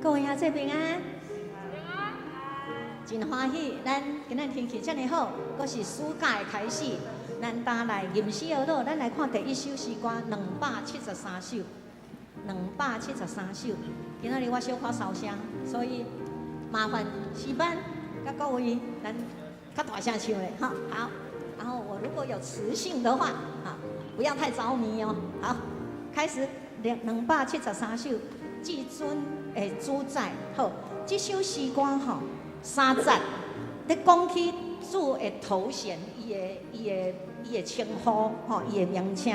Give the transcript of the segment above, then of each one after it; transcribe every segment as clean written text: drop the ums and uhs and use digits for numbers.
各位兄弟平安，真欢喜，咱今仔天气遮尔好，阁是暑假的开始。咱搭来吟诗而乐，咱来看第一首诗歌273首，273首。今仔日我小可烧声，所以麻烦诗班甲各位咱较大声唱嘞，哈好。然后我如果有词性的话，啊，不要太着迷哦。好，开始273首。至尊的主宰，好，这首诗歌吼，3节，咧讲起主的头衔，伊的称呼，吼，伊的名称，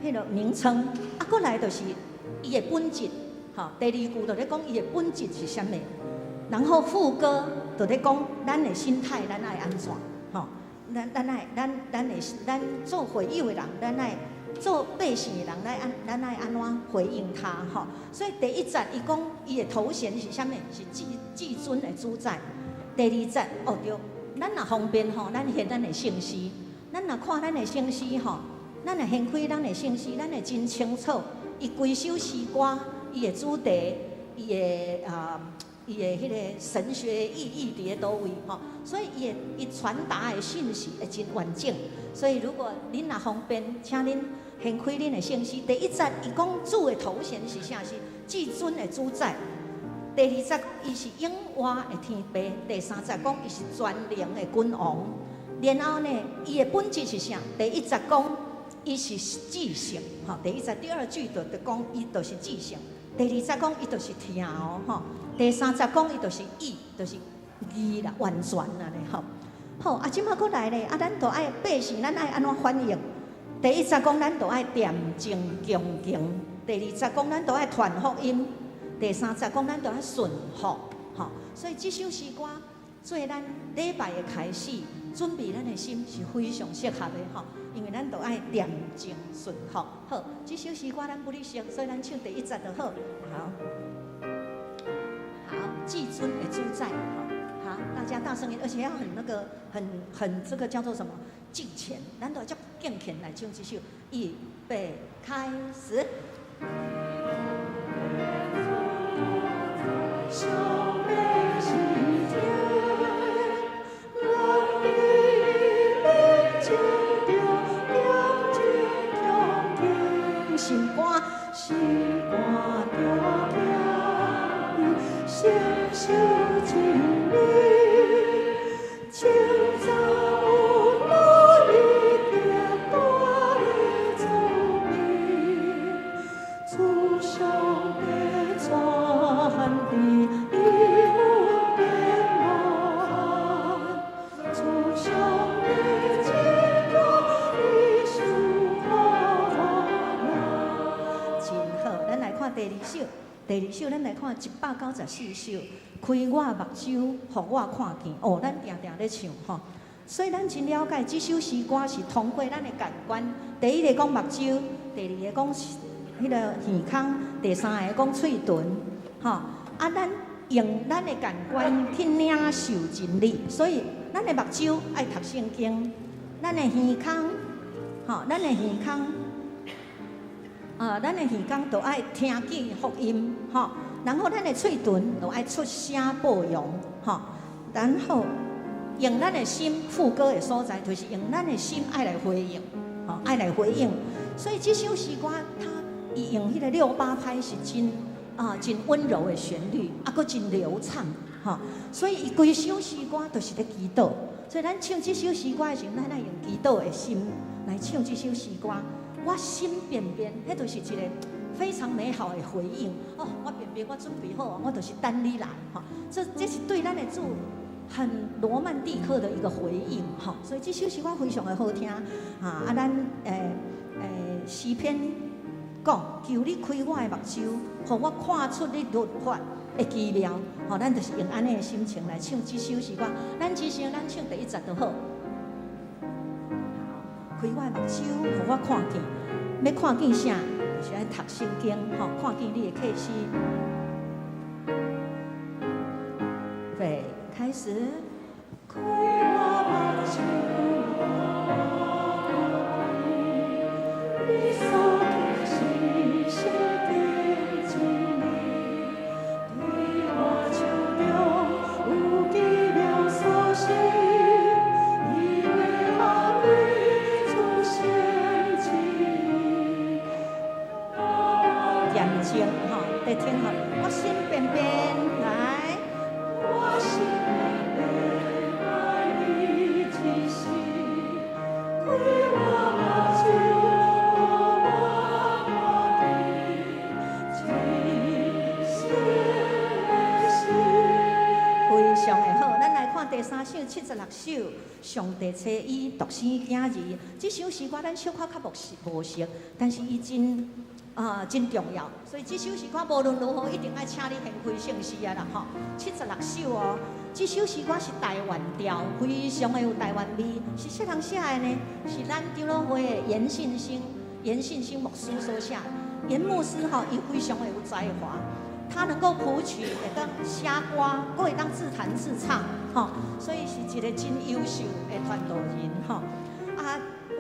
迄个名称，啊，过来就是伊的本质，吼，第2句就咧讲伊的本质是啥物，然后副歌就咧讲咱的心态，咱爱安怎，吼，咱做会友的人，咱爱。做百姓的人咱爱安怎回应他吼？所以第1节伊讲伊的头衔是啥物？是至尊的主宰。第2节哦对，咱若方便吼，咱现咱的姓氏，咱若看咱的姓氏吼，咱若掀开咱的姓氏，咱会真清楚。伊规首诗歌，伊的主题，伊的迄个神学意义伫咧倒位吼？所以伊传达的讯息会真完整。所以如果恁若方便，请恁掀开恁的姓氏。第1节伊讲主的头衔是啥？是至尊的主宰。第2节伊是永活的天父。第3节讲伊是全能的君王。然后呢，伊的本质是啥？第1节讲伊是至圣，吼。第1节第2句就讲伊就是至圣。第2节讲伊就是听哦，吼。第3节讲伊就是义，就是义啦，完全啦咧，吼。好，啊，即摆佫来咧，啊，咱著爱百姓，咱爱安怎反应？第1节讲咱著爱恬静恭敬，第2节讲咱著爱传福音，第3节讲咱著爱顺服，吼。所以即首诗歌做咱礼拜的开始，准备咱的心是非常适合的，吼。因为咱著爱恬静顺服。好，即首诗歌咱不哩熟，所以咱唱第1节就好。好，至尊的主宰，吼。好，大家大声一点，而且要很那个，很这个叫做什么敬虔，咱都叫敬虔来唱这首。预备，开始。心肝，心肝跳跳，小小情。清早有无你行大的聪明，主上的传递一份变满，主上的接纳一束光亮。真好，咱来看第2首。第2首，咱来看194首。开我目睭，互我看见。哦，咱定定咧唱吼，所以咱真了解这首诗歌是通过咱的感官。第1个讲目睭，第2个讲迄个耳孔，第3个讲喙唇，吼。啊，咱用咱的感官去领受真理，所以咱的目睭爱读圣经，咱的耳孔，吼，咱的耳孔，咱的耳孔就爱听见福音，吼。然后咱的喙唇就爱出声报扬，吼。然后用咱的心，副歌的所在就是用咱的心爱来回应，吼，爱来回应。所以这首诗歌，它伊用迄个6/8拍是真温柔的旋律，啊，佫真流畅，吼。所以伊规首诗歌都是咧祈祷。所以咱唱这首诗歌的时候，咱爱用祈祷的心来唱这首诗歌。我心便便，迄就是一个非常美好的回应哦！我便便我准备好，我就是等你来哈。这是对咱的主很罗曼蒂克的一个回应哈。所以这首诗歌非常的好听啊！咱诗篇讲，求你开我的目睭，互我看出你律法的奇妙。吼，咱就是用安尼的心情来唱这首诗歌。咱之前咱唱第1节就好。开我的目睭，互我看见，要看见啥？就是爱读圣经，吼，看见你的启示。对，开始。开我目睭，你所启示的真理，对静吼，在听吼，我心变变来，我心变变爱你一世，开我目睭，非常的好。咱来看第三首76首，上帝找伊独生囝儿。这首诗歌咱小可较无熟，但是伊真重要。所以这首诗歌无论如何一定爱请你献开圣诗啊啦吼。76首哦，这首诗歌是台湾调，非常的有台湾味，是谁人写的呢？是咱长老会的严信兴牧师所写。严牧师吼，伊非常的有才华。他能够谱曲，会当写歌，佫会当自弹自唱，吼，所以是一个真优秀的传道人，吼。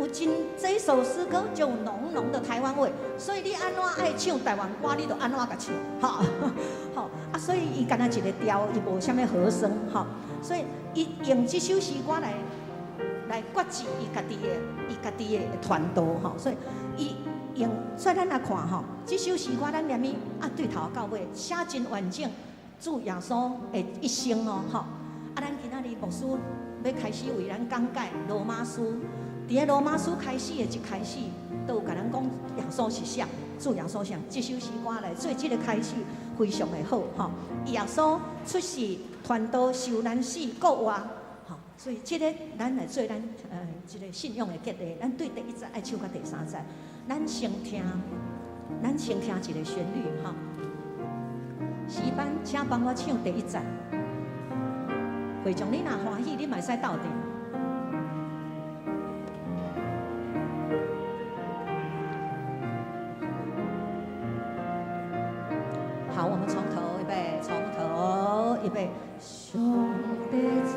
有这首诗歌就有浓浓的台湾味，所以你安怎爱唱台湾歌，你就安怎甲唱，吼，吼。所以伊干那一个调，伊无啥物和声，吼，所以伊用这首诗歌来决志伊家己的传道，吼，所以所以咱来看吼，这首诗歌咱念伊对头到尾写真完整，主耶稣的一生哦，吼。咱今仔日牧师要开始为咱讲解罗马书，伫个罗马书开始的一开始，都有甲咱讲耶稣是啥，主耶稣啥。这首诗歌来做这个开始非常的好，吼。耶稣出世、传道、受难、死、国活，吼。所以这个咱来做咱一个信仰的结合，咱对第一节爱唱到第三节。咱先听一个旋律哈。诗班，请帮我唱第一节。会众你若欢喜，你嘛使斗阵。好，我们从头预备，从头预备。兄弟姊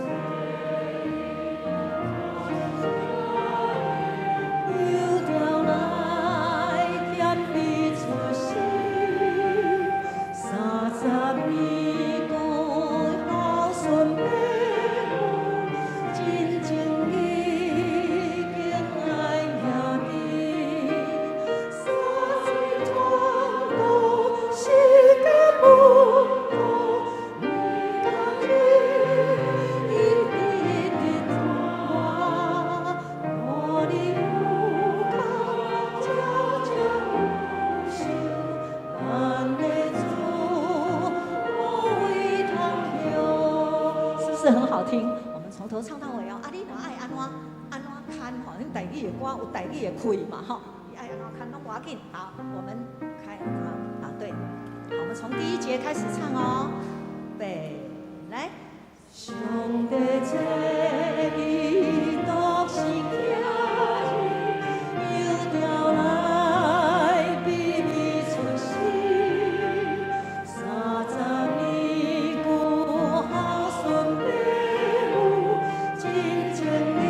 是很好听，我们从头唱到尾哦。你若爱安怎看吼，恁台语的歌有台语的开嘛吼，你爱安怎看拢无要紧。好，我们开好，对，好，我们从第一节开始唱哦。备来，上帝这伊独生囝儿，又调来比伊出世30年过孝顺爸母，真情你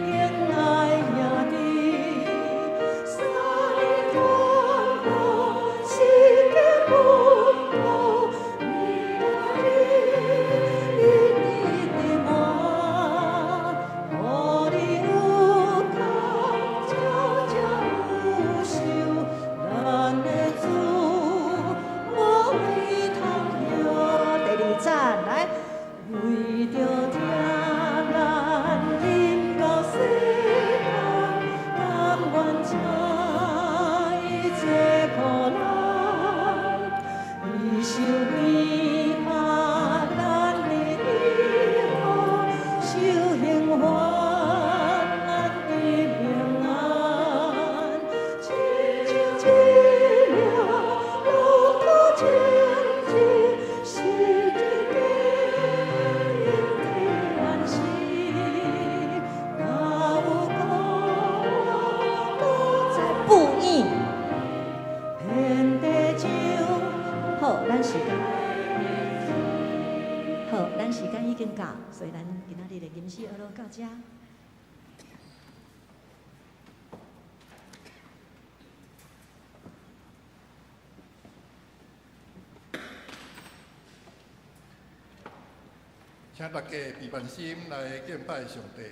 敬爱兄弟，三年传道世界不道。所以咱今仔日的吟诗学到这。请大家闭慢心来敬拜上帝。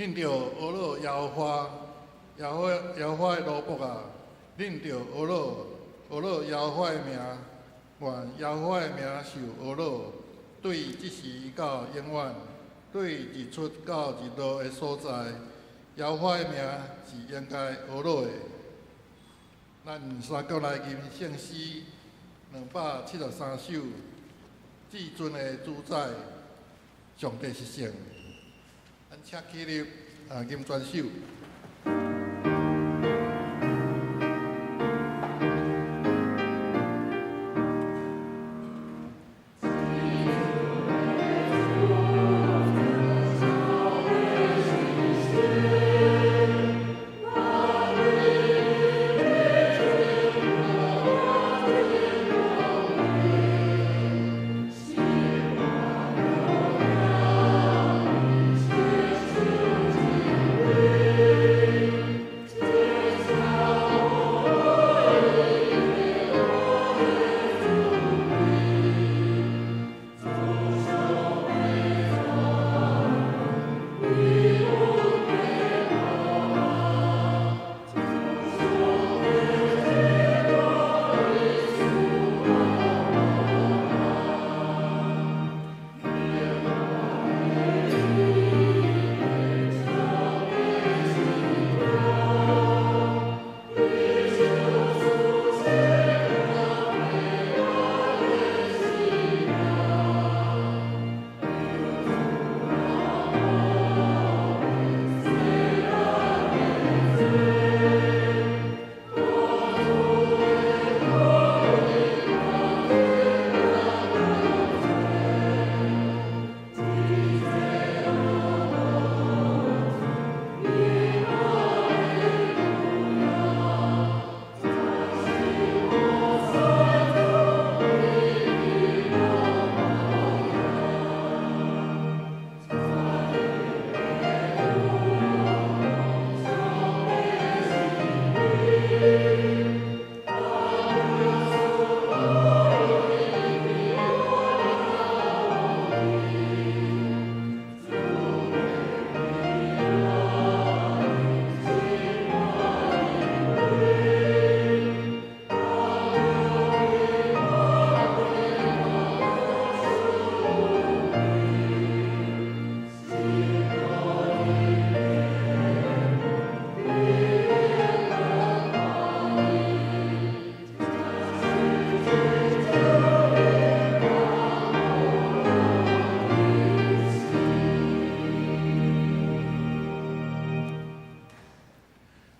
恁着学老摇花的萝卜啊，恁着学老摇花的名，愿摇花的名受学老。对即时到永远，对日出到日落的所在，摇花的名是应该学老的。咱三国内吟圣诗273首，至尊的主宰，上帝是圣。咱请起立，吟全首。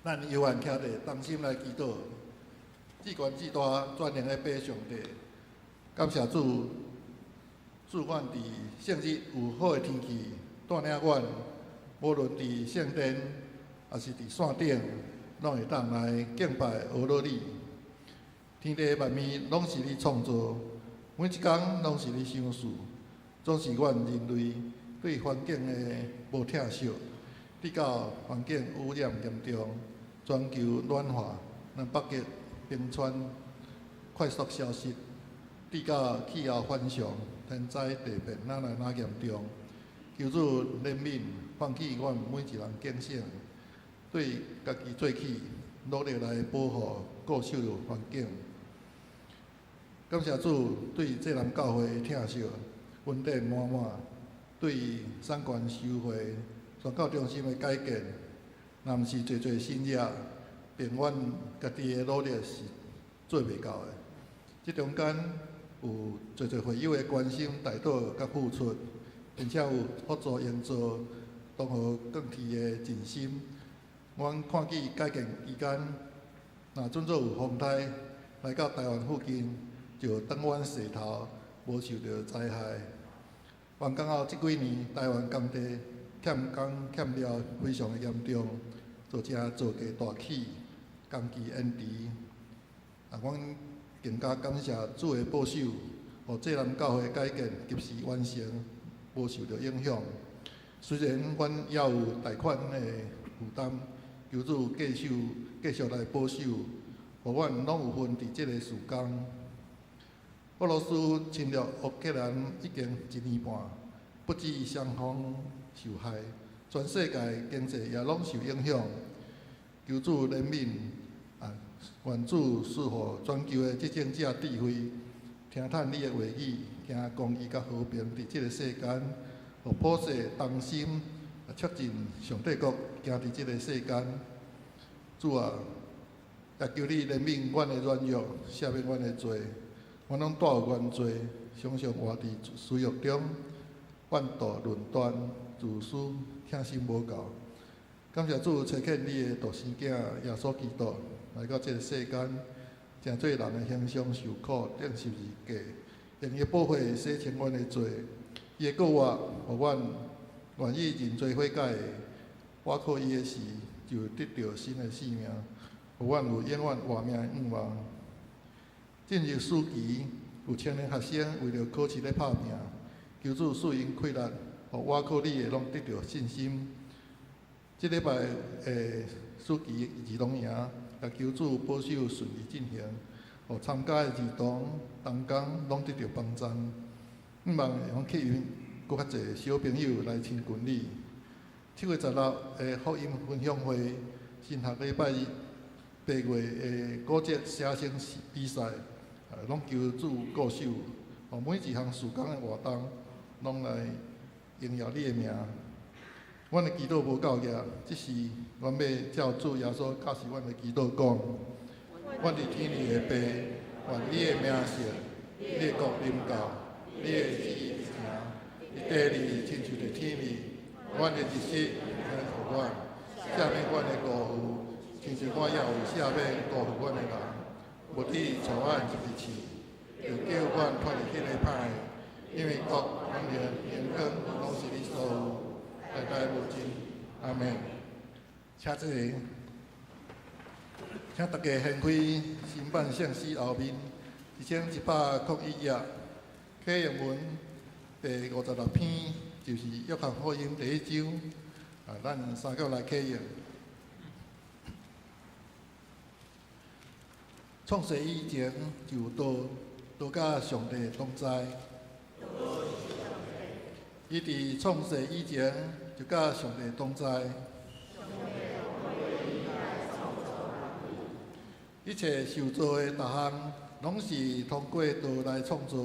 咱犹原徛伫同心来祈祷，至悬至大全能的爸上帝，感谢主，祝愿伫圣日有好的天气，带领阮，无论伫圣殿，还是伫山顶，拢会当来敬拜阿罗你。天地万物拢是你创造，每一工拢是你想事，总是阮人类对环境的无疼惜，直到环境污染严重。全球暖化，让北极冰川快速消失，直到气候反常，天灾地变哪来哪严重。求主怜悯，放弃阮每一人警醒，对家己做起，努力来保护、固守环境。感谢主对济南教会疼惜，恩典满满，对三观修会、宣教中心的改建。若毋是侪新业，凭阮家己的努力是做袂到的。即中间有侪会友的关心、带导甲付出，并且有辅助营造同和更替的尽心。阮看见改建期间，若准做有风台来到台湾附近，就等阮洗头，无受到灾害。完工后即几年，台湾工地欠工欠料非常的严重。造成造价大起，工期延迟。阮更加感谢主的保守，互济南教会改建及时完成，无受到影响。虽然阮也有贷款的负担，求主继续来保守，互阮拢有份伫即个事工。俄罗斯侵略乌克兰已经1年半，不止双方受害。全世界经济也拢受影响。求主怜悯愿主赐予全球的执政者智慧，听叹你的话语，行公义甲和平伫即个世间，互普世同心，促进上帝国行伫即个世间。主啊，也求你怜悯阮的软弱，赦免阮的罪，阮拢带有原罪，常常活伫私欲中，叛道论断，自私，疼心无够。感谢主差遣你的独生囝耶稣基督来到这个世间，正做人的形象受苦，顶十字架，用伊的宝血洗清阮的罪。伊的告活，互阮愿意认罪悔改，我靠伊的死，就得到新的生命，互阮有永远活命的盼望。进入暑期，有青年学生为了考试咧拍拼，求主赐因气力，互我靠你的拢得到信心。即礼拜暑期儿童营，也求主保守顺利进行，互参加的儿童、同工拢得到帮助。希望用吸引搁较侪小朋友来亲近你。7月16日福音分享会，新学礼拜8月古籍写生比赛，拢求主固守，互每一项事工的活动，拢来荣耀你的名。阮的祈祷无够额，即是阮要照主耶稣教示阮的祈祷讲：阮伫天里的爸，愿你的名圣，你的国临到，你的旨意行，你地里亲像伫天里。阮的日子应互阮，赦免阮的过犯，亲像我也有赦免过犯阮的人。无你带阮入去试，就叫阮脱离迄个歹的，因为国、能力、荣光拢是你所有。代代无尽，阿门。请坐，请大家掀开新版圣诗后面1191页，启用文第56篇，就是约翰福音第1章。咱三个来启用。创世以前就有道甲上帝同在。伊伫创世以前就甲上帝同在，一切受造的逐项，拢是通过道来创造。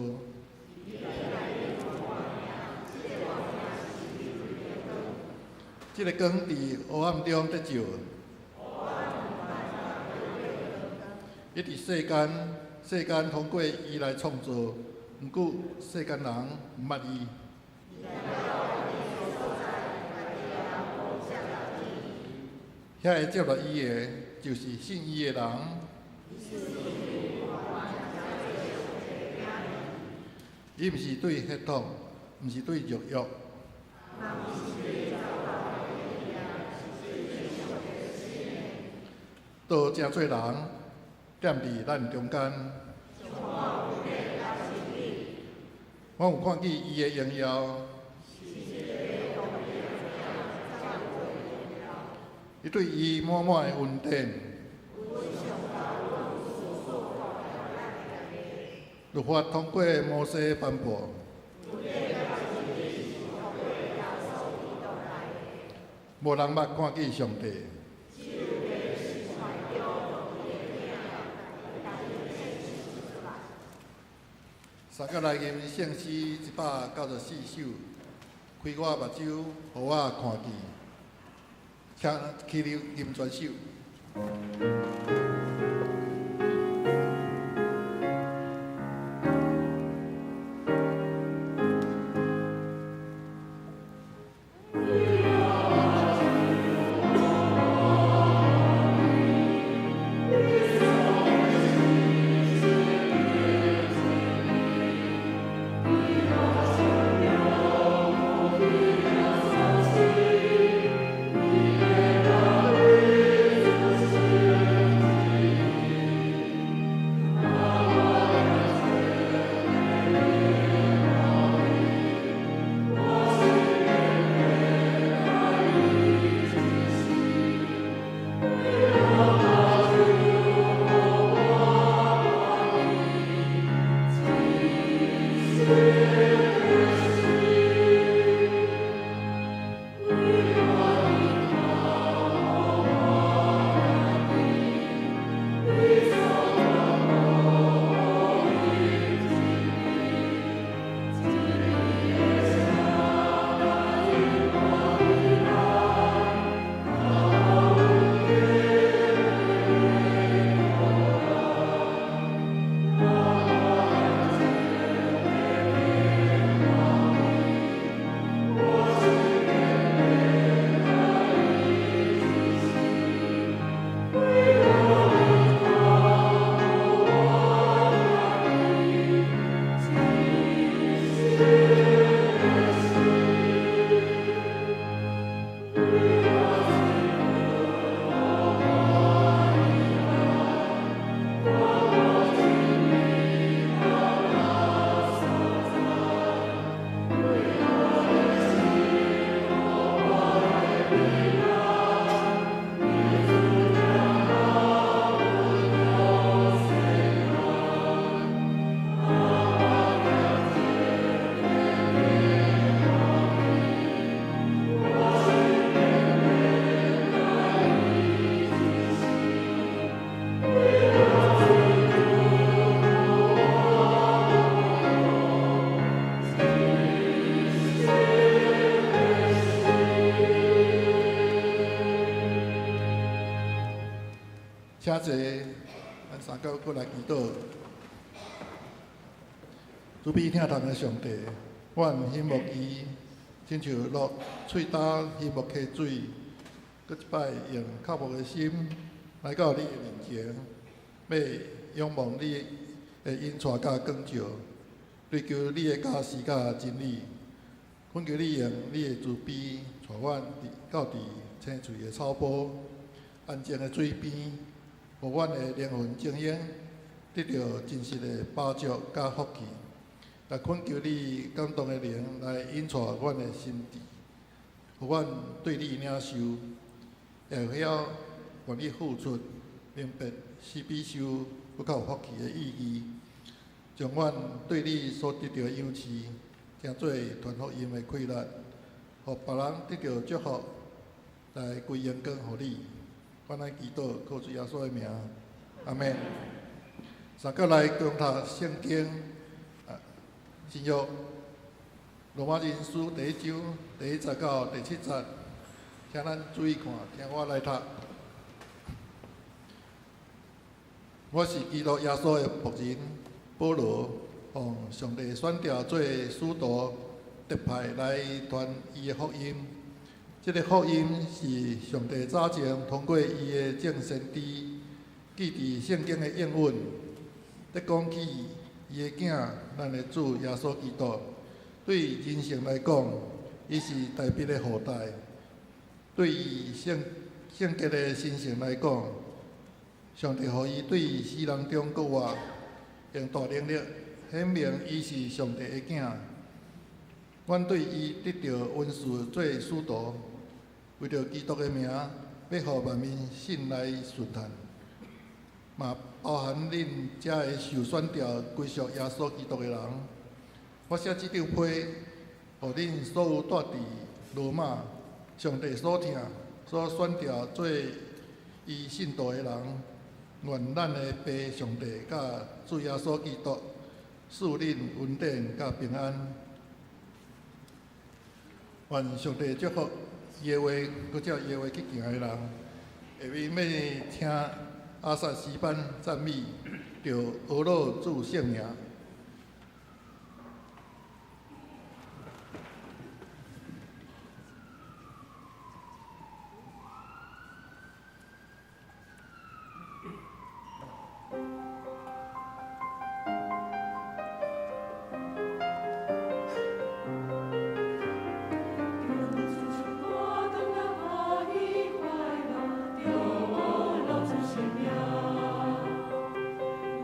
这个光伫黑暗中得照，伊伫世间通过伊来创造，毋过世间人毋捌伊。遐会接落伊的，就是信伊的人。伊毋是对血统，毋是对肉欲。道真做人，踮伫咱中间。我有看见伊的荣耀。伊对伊满满的恩典，律法通过摩西颁布，无人捌看见上帝。三个来念圣诗194首，开我目睭，互我看见。请起立念全首。请坐，咱三个过来祈祷。主必听堂的上帝，阮希望伊亲像落喙焦希望溪水，搁一摆用靠无的心来到你的面前，要仰望你的恩赐甲光照，追求你的假实甲真理。恳求你用你的慈悲，带阮到伫青翠的草坡、安静的水边，互阮的灵魂静养，得到真实的饱足甲福气。也恳求你感动的灵来引带阮的心智，互阮对你领受，会晓愿意付出，明白是比受更较有福气的意义，将阮对你所得到的养赐，当做传福音的快乐，互别人得到祝福，来归荣光互你。阮来祈祷，靠主耶稣的名，阿门。三个来共读圣经。新约罗马人书第1章第1节到第7节，请咱注意看，听我来读。我是基督耶稣的仆人保罗，奉上帝选召做使徒，特派来传伊的福音。这个福音是上帝早前通过伊的众先知记伫圣经的应允，在讲起伊的囝，咱的主耶稣基督，对人性来讲，伊是代笔的后代；对于圣洁的神性来讲，上帝予伊对死人中国活，用大能力显明伊是上帝的囝。阮对伊得到恩赐做使徒，为着基督的名，要互万民信来顺叹。嘛包含恁遮个受选召归属耶稣基督的人。我写这张批，互恁所有住伫罗马、上帝所听、所选召做伊信徒的人，愿咱的爸上帝甲主耶稣基督赐恁恩典甲平安。愿上帝祝福伊的话，搁照伊的话去行的人。下面要听阿萨西班赞美，着俄罗主圣名。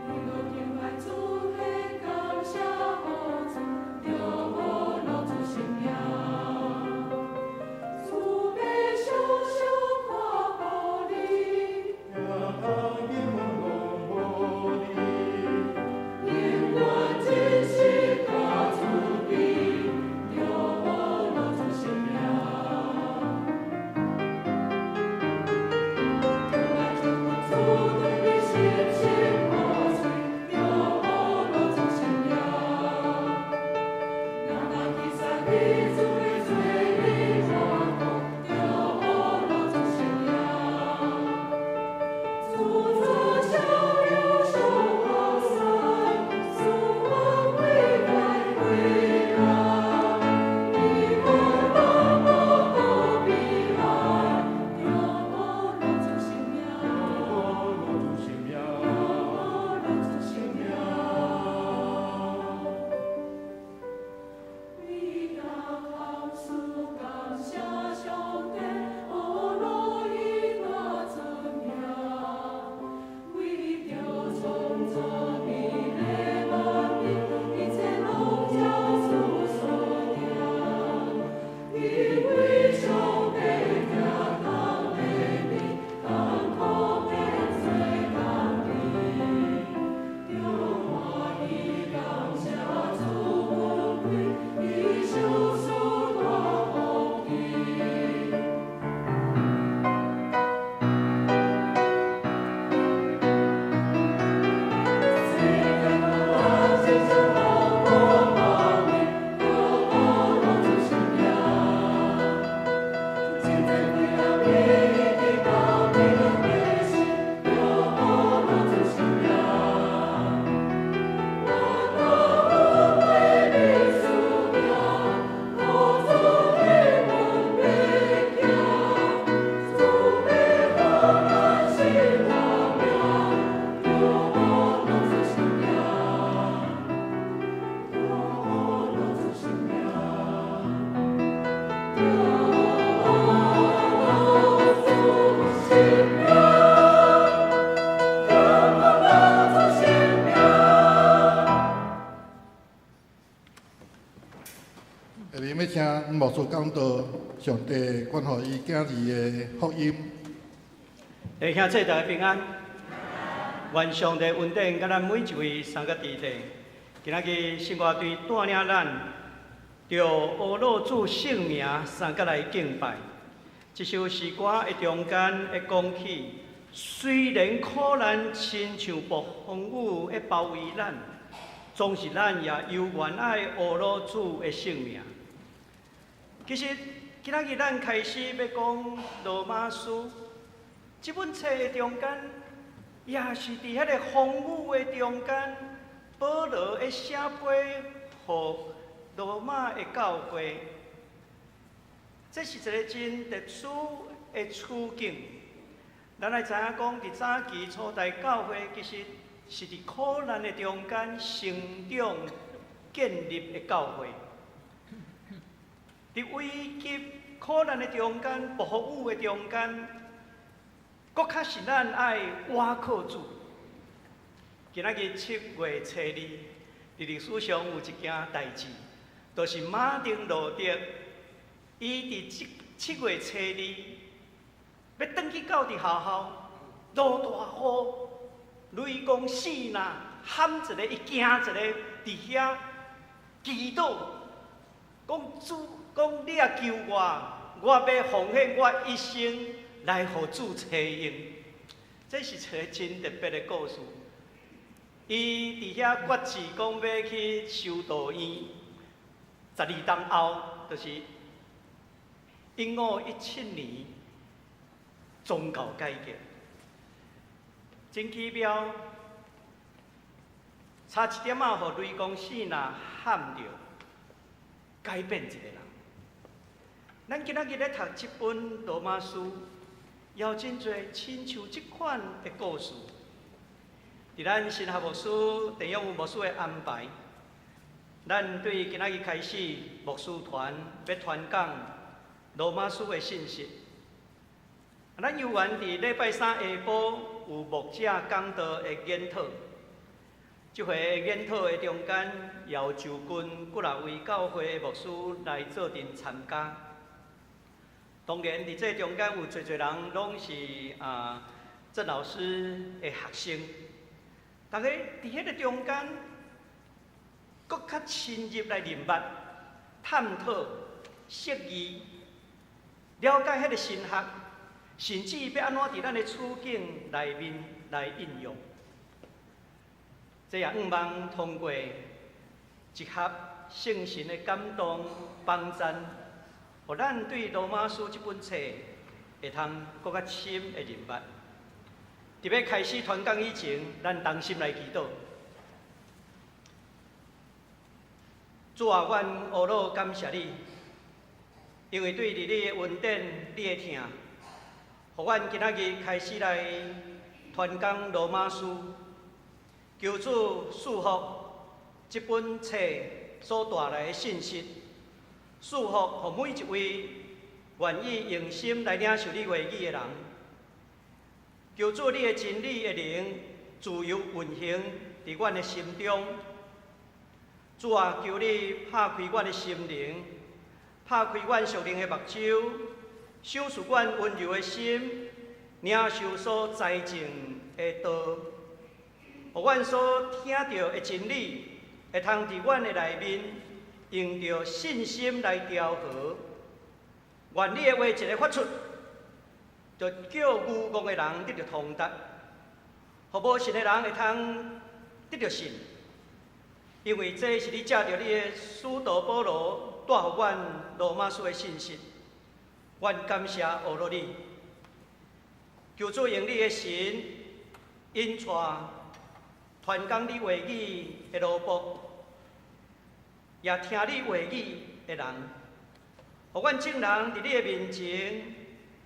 你若敬拜主的牧师讲道，上帝关乎伊囝儿的福音。弟兄姊妹大家平安，愿上帝恩典甲咱每一位三个弟弟。今仔日生活队带领咱，着乌老主圣名三个来敬拜。这首诗歌的中间会讲起，虽然苦难亲像暴风雨会包围咱，总是咱也犹原爱乌老主的圣名。其实今仔日咱开始要讲罗马书。这本册的中间，也是伫迄个风雨的中间，保罗的写批予罗马的教会。这是一个真特殊的处境。咱来知影讲，伫早期初代教会其实是伫苦难的中间成长建立的教会。伫危急苦难的中间，暴风雨的中间。搁较是咱爱倚靠主。今仔日7月初2，伫历史上有一件代志，就是马丁路德，伊伫7月初2，要转去到伫学校，落大雨，雷公死呐，喊一个，伊惊一个，伫遐祈祷，讲主，讲你也救我要奉献我一生。来，互主采用，这是一个真特别的故事。伊伫遐决志讲要去修道院，12冬后，就是1517年宗教改革，真奇妙。差一点仔，互雷公死那喊着，改变一个人。咱今仔日咧读这本罗马书。有真侪亲像即款的故事，伫咱神学牧师陈永武牧师的安排，咱对今仔日开始牧师团要传讲罗马书的信息。咱犹原伫礼拜三下晡有牧者讲道的研讨，即回研讨的中间，有就近几啊位教会的牧师来做阵参加。当然，伫这中间有侪人拢是郑老师的学生，大家伫迄个中间，搁较深入来认捌、探讨、释疑、了解迄个神学，甚至要安怎伫咱的处境内面来应用。这也毋望通过一盒圣神的感动帮赞。互咱对罗马书这本册会通搁较深的认捌。伫要开始传讲以前，咱同心来祈祷。主啊，阮乌老感谢你，因为对你的恩典、你的疼，互阮今仔日开始来传讲罗马书，求主赐福这本册所带来的信息。祝福互每一位愿意用心来领受你话语的人，求主你的真理的灵自由运行伫阮的心中。主啊，求你拍开阮的心灵，拍开阮属灵的目睭，赏赐阮温柔的心，领受所栽种的道，互阮所听到的真理会通伫阮的内面。用着信心来调和，愿你的话一个发出，就叫愚妄的人得到通达，互无信的人会通得到信。因为这是你借着你的使徒保罗带予阮罗马书的信息，愿感谢乌罗你，求主用你的神引带传讲你话语的罗卜。也听你话语的人，互阮众人伫你的面前，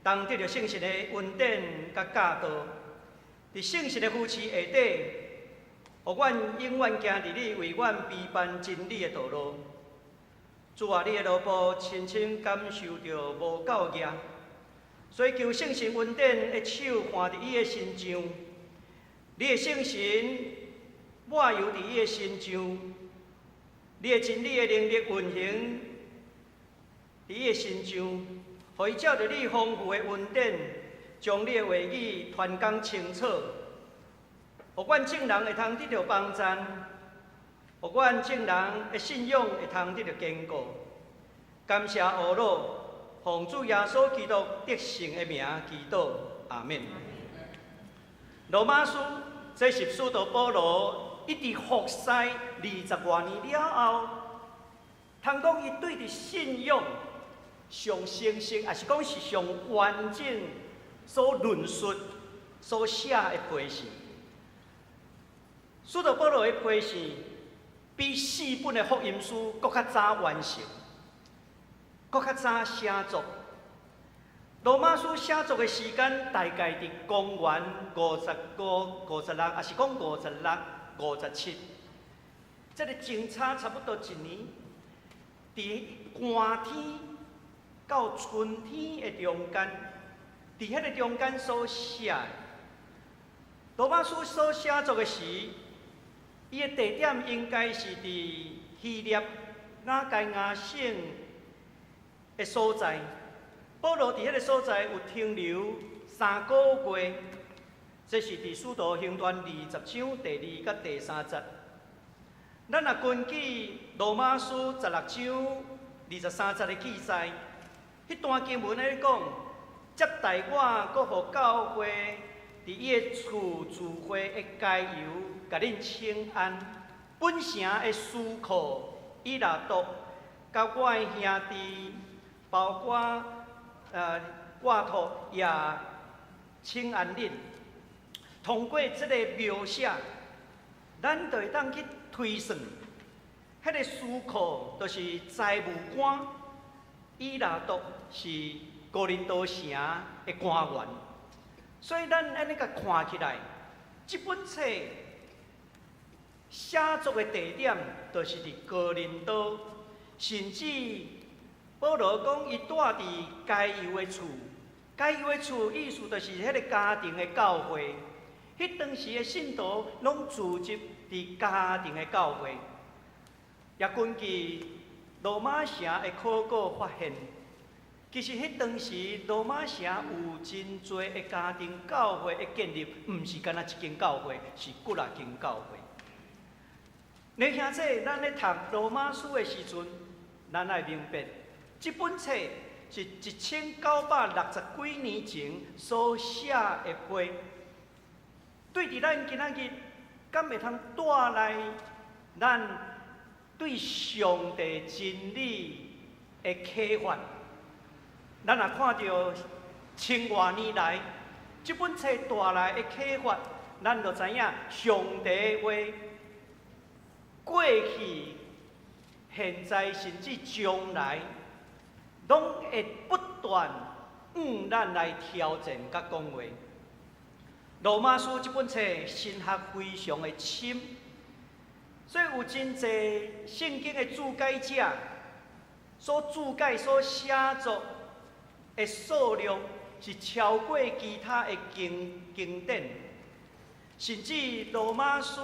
当得到圣神的恩典甲教导，伫圣神的扶持下底，互阮永远行伫你为阮备办真理的道路。主啊，你的罗卜深深感受着无够业，所以求圣神恩典的手放伫伊的身上，你的圣神抹油伫伊的身上。你的真理的能力运行，伫伊的身上，互伊照着你丰富的恩典，将你的话语传讲清楚，互阮众人会通得到帮赞，互阮众人的信仰会通得到坚固。感谢阿罗，奉主耶稣基督得胜的名祈祷，阿免。罗马书，这是使徒保罗一直服侍20多年了后，通讲伊对着信仰上成熟，也是讲是上完整所论述、所写的批示。使徒保罗的批示比4本的福音书搁较早完成，搁较早写作。罗马书写作的时间大概伫公元55、56，也是讲56、57，这个前差差不多1年。伫寒天到春天的中间，伫迄个中间所写的罗马书所写作的时，伊的地点应该是伫希腊雅盖亚省的所在。保罗伫迄个所在有停留3个月，这是伫《使徒行传》20章第2甲第3节。咱若根据《罗马书》16章23节的记载，迄段经文咧讲，接待我，搁互教会伫伊的厝聚会的加油，甲恁请安。本城的司库以拿督，甲我的兄弟，包括我托也请安恁。通过这个描写，咱就会当去推算，迄个司库就是财务官，以拿督是哥林多城的官员。所以咱安尼甲看起来，这本册写作的地点就是伫哥林多，甚至保罗讲伊住伫加油的厝，加油的厝意思就是迄个家庭的教会。迄当时的信徒拢聚集伫家庭的教会，也根据罗马城的考古发现，其实迄当时罗马城有真多的家庭教会的建立，毋是干那一间教会，是几啊间教会。你兄弟，咱咧读罗马书的时阵，咱爱明白，这本册是1960几年前所写的批。对伫咱今仔日，敢会通带来咱对上帝真理的启发？咱若看到千多年来，这本册带来的启发，咱就知影上帝话过去、现在甚至将来，拢会不断咱来挑战甲讲话。罗马书这本册神学非常的深，所以有真侪圣经的注解者所注解、所写作的数量是超过其他的经典，甚至罗马书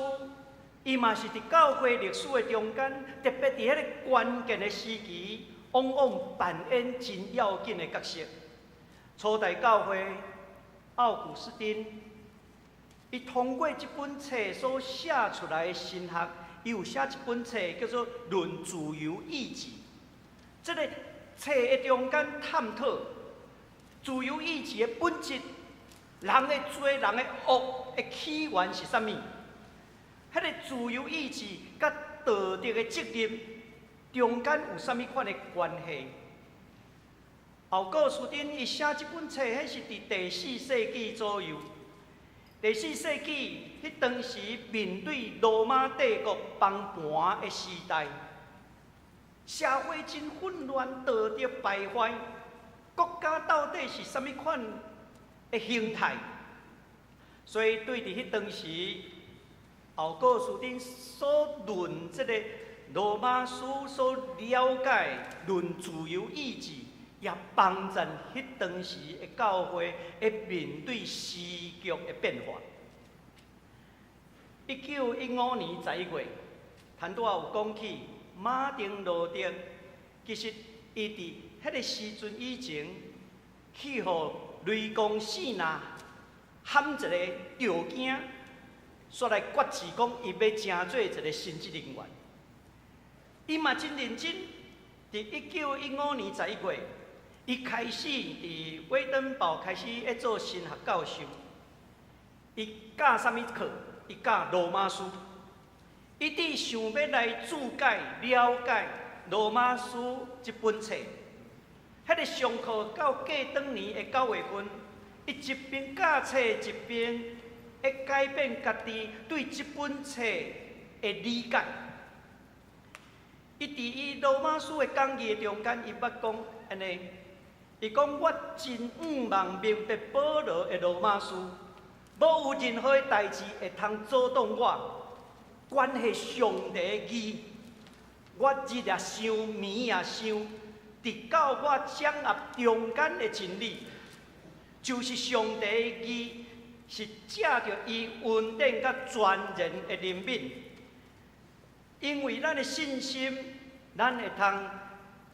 伊嘛是伫教会历史的中间，特别伫迄个关键的时期，往往扮演真要紧的角色。初代教会奥古斯丁，伊通过这本册所写出来的神学，伊有写一本册叫做《论自由意志》。这个册的中间探讨自由意志的本质，人的罪、人的恶的起源是啥物？迄个自由意志甲道德的责任中间有啥物款的关系？奥古斯丁伊写这本册，迄是伫第4世纪左右。第4世纪，迄当时面对罗马帝国崩盘的时代，社会真混乱，道德败坏，国家到底是啥物款的形态？所以对伫迄当时，奥古斯丁所论这个罗马书所了解论自由意志，也帮助迄当时的教会会面对时局的变化。1915年11月，坦拄有讲起马丁路德，其实伊伫迄个时阵以前，去互雷公四那喊一个条件，煞来决志讲伊要成做一个神职人员。伊嘛真认真，伫1915年11月，伊开始伫威登堡开始做神学教授。伊教啥物课？伊教罗马书。伊伫想要来注解了解罗马书这本册。迄个上课到过当年的9月份，伊一边教册一边会改变家己对这本册的理解。伊伫伊罗马书的讲义中间，伊捌讲安尼，伊讲我真毋望明白保罗的罗马书，无有任何代志会通阻挡我关系上帝的义。我日也想，暝也想，直到我掌握中间的真理，就是上帝的义，是借着伊稳定甲全然的灵敏。因为咱的信心，咱会通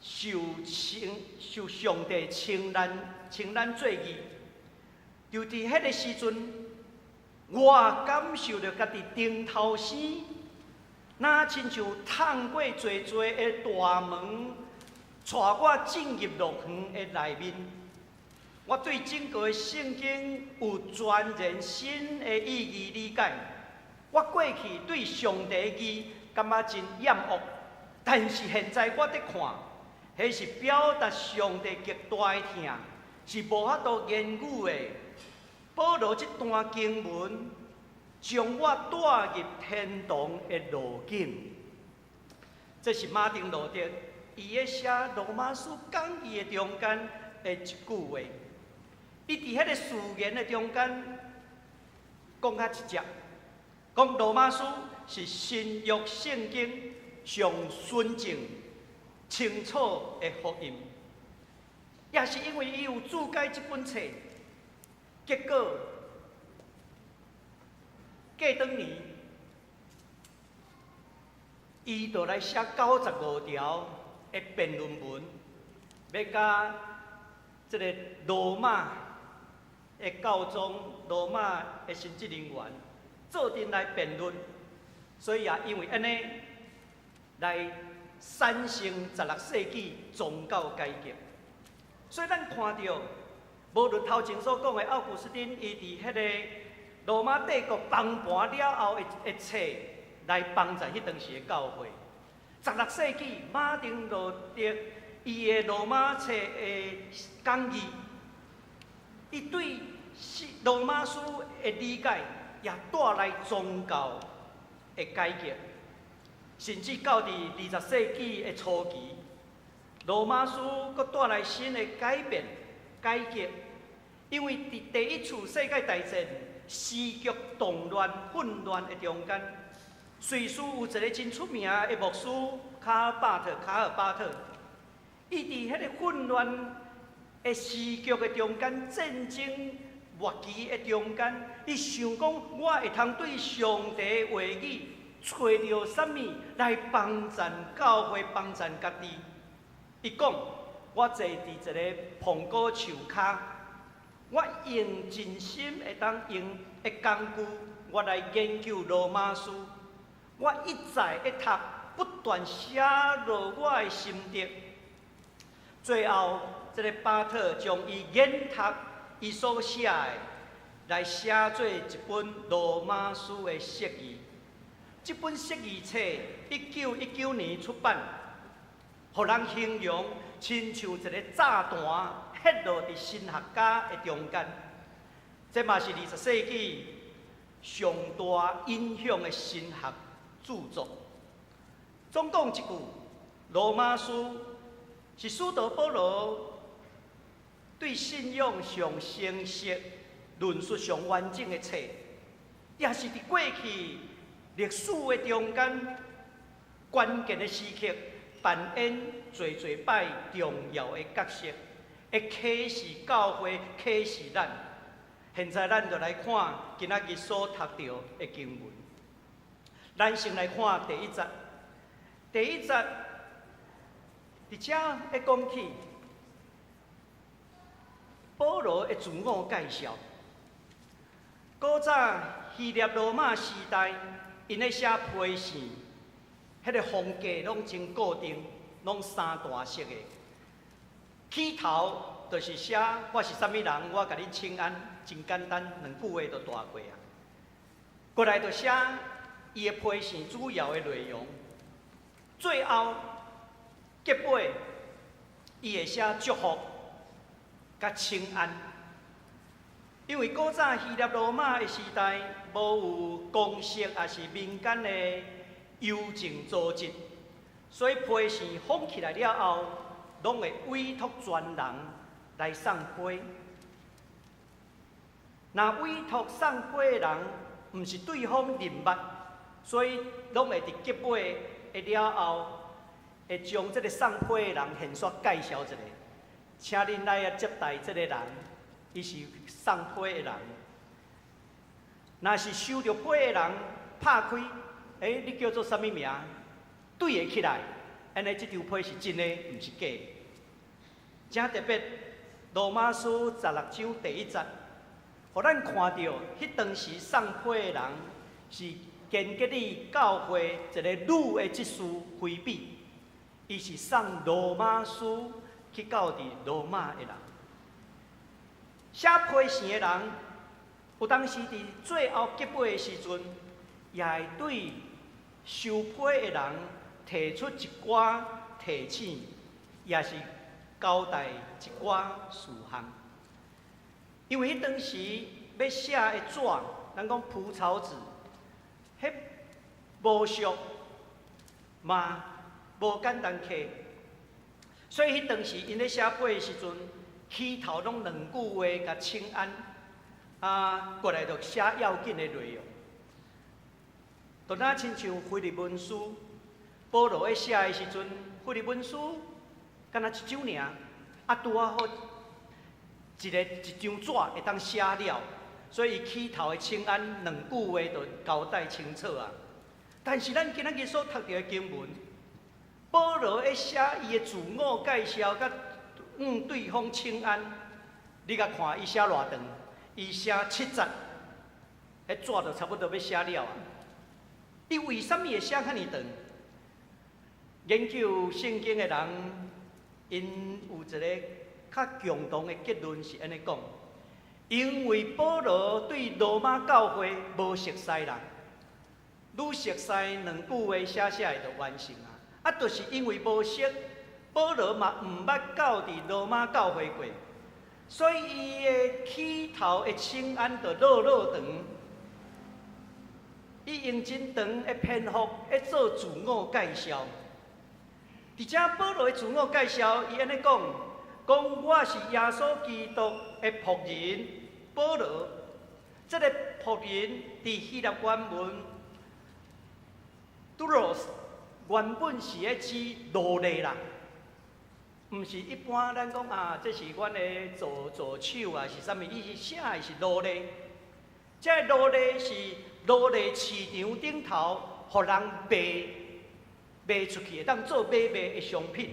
受上帝称咱做义。就伫迄个时阵，我感受着家己顶头生，那亲像趟过侪侪的大门，带我进入乐园的内面。我对整个的圣经有全然新的意义理解。我过去对上帝的义感觉真厌恶，但是现在我伫看，迄是表达上帝极大的疼，是无法度言语的。保罗这段经文，将我带入天堂的路径。这是马丁路德伊咧写罗马书讲义的中间的一句话。伊伫迄个序言的中间讲较一只，讲罗马书是新约圣经上纯正、清楚的福音。也是因为伊有注解这本册，结果过当年，伊就来写95条的辩论文，要甲这个罗马的教宗、罗马的神职人员做阵来辩论，所以也因为安尼来产生16世纪宗教改革。所以咱看到，无论头前所讲的奥古斯丁，伊伫迄个罗马帝国崩盘了后的册来帮助迄当时的教会。16世纪，马丁路德伊的罗马册的讲义，伊对罗马书的理解，也带来宗教的改革，甚至到伫20世纪的初期，罗马书佫带来新的改变、改革，因为伫第一次世界大战时局动乱、混乱的中间，瑞士有一个真出名的牧师卡尔巴特，伊伫迄个混乱的时局的中间，战争末期的中间，伊想讲我会通对上帝话语找到啥物来帮助教会、帮助家己。伊讲，我坐伫一个苹果树骹，我用真心会当用的工具，我来研究罗马书。我一再一读，不断写落我的心得。最后，这个巴特将伊研读伊所写的，来写做一本罗马书的释义。这本释义册1919年出版，互人形容亲像一个炸弹hit落伫神学家的中间。这嘛是20世纪上大影响的神学著作。总讲一句，罗马书是使徒保罗对信仰上成熟、论述上完整的册，也是伫过去历史的中间关键的时刻，扮演侪摆重要的角色，会启示教会，启示咱。现在咱就来看今仔日所读到的经文。咱先来看第一节。第一节，伫遮会讲起保罗的自我介绍。古早希腊罗马时代，因咧写批示，迄个风格拢真固定，拢三大式的。起头就是写我是啥物人，我甲你请安，真简单，两句话就大过啊。过来就写伊的批示主要的内容，最后结尾伊会写祝福甲请安。因为古早希腊罗马的时代，无有公式也是民间的邮政组织，所以批示放起来了后，拢会委托专人来送批。那委托送批的人，毋是对方认捌，所以拢会伫结尾的了后，会将这个送批的人现说介绍一下，请恁来接待这个人。伊是送批的人，若是收到批的人拍开，你叫做啥物名？对会起来，安尼这张批是真的，毋是假的。真特别，罗马书16章第1节，互咱看到迄当时送批的人是建基里教会一个女的执事菲比，伊是送罗马书去到伫罗马的人。写批示的人，有当时伫最后结尾的时阵，也会对收批的人提出一寡提醒，也是交代一寡事项。因为迄当时要写的纸，咱讲蒲草纸，迄无俗嘛无简单刻，所以迄当时因咧写批的时阵。起头拢两句话甲请安，过来就写要紧的内容。就那亲像腓立门书，保罗咧写的时阵，腓立门书敢若一章尔，拄好一张纸会当写了，所以起头的请安两句话就交代清楚啊。但是咱今仔日所读到的经文，保罗咧写伊的自我介绍甲。对方请安，你甲看伊写偌长，伊写7节，迄纸就差不多要写了啊。伊为什么会写遐尼长？研究圣经的人，因有一个较共同的结论是安尼讲：因为保罗对罗马教会无熟悉啦，愈熟悉两句话写下来就完成啊。就是因为无熟。保罗嘛毋捌到伫罗马教会过，所以伊的起头的请安就老长，伊用真长的篇幅来做自我介绍。而且保罗的自我介绍，伊安尼讲我是耶稣基督的仆人保罗。这个仆人伫希腊原文 doulos 原本是咧指奴隶啦。毋是一般咱讲这是阮的助手啊，是啥物？伊是写的是奴隶。这奴隶是奴隶市场顶头，互人卖出去，会当做买卖的商品。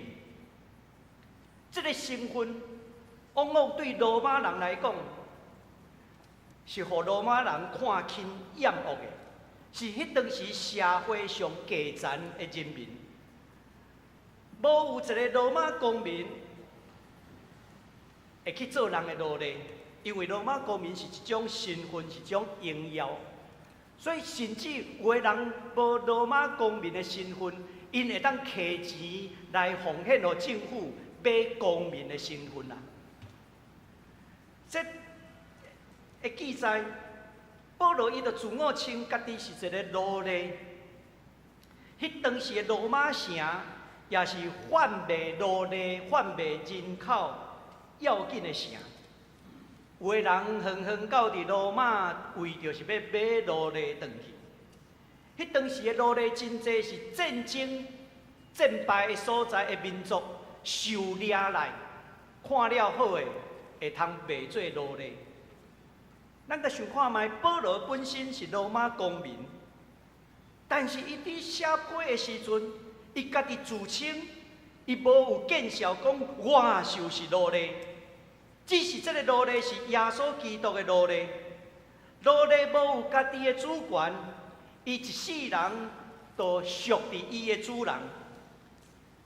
这个身份，往往对罗马人来讲，是互罗马人看轻厌恶的，是迄当时社会上低残的人民。无有一个罗马公民会去做人的奴隶，因为罗马公民是一种身份，是一种荣耀，所以甚至有的人无罗马公民的身份，因会当摕钱来奉献予政府买公民的身份啊。这会记载，保罗伊就自我称家己是一个奴隶。迄当时的罗马城。也是贩卖奴隶、贩卖人口要紧的城。有的人远远到伫罗马，为着是要买奴隶转去。迄当时的奴隶真济是战争战败的所在的民族收掠来，看了好的会通卖做奴隶。咱甲想看卖，保罗本身是罗马公民，但是伊伫写批的时阵。伊家己自称，伊无有见笑讲我就是奴隶，只是这个奴隶是耶稣基督的奴隶，奴隶无有家己的主权，伊一世人都属伫伊的主人。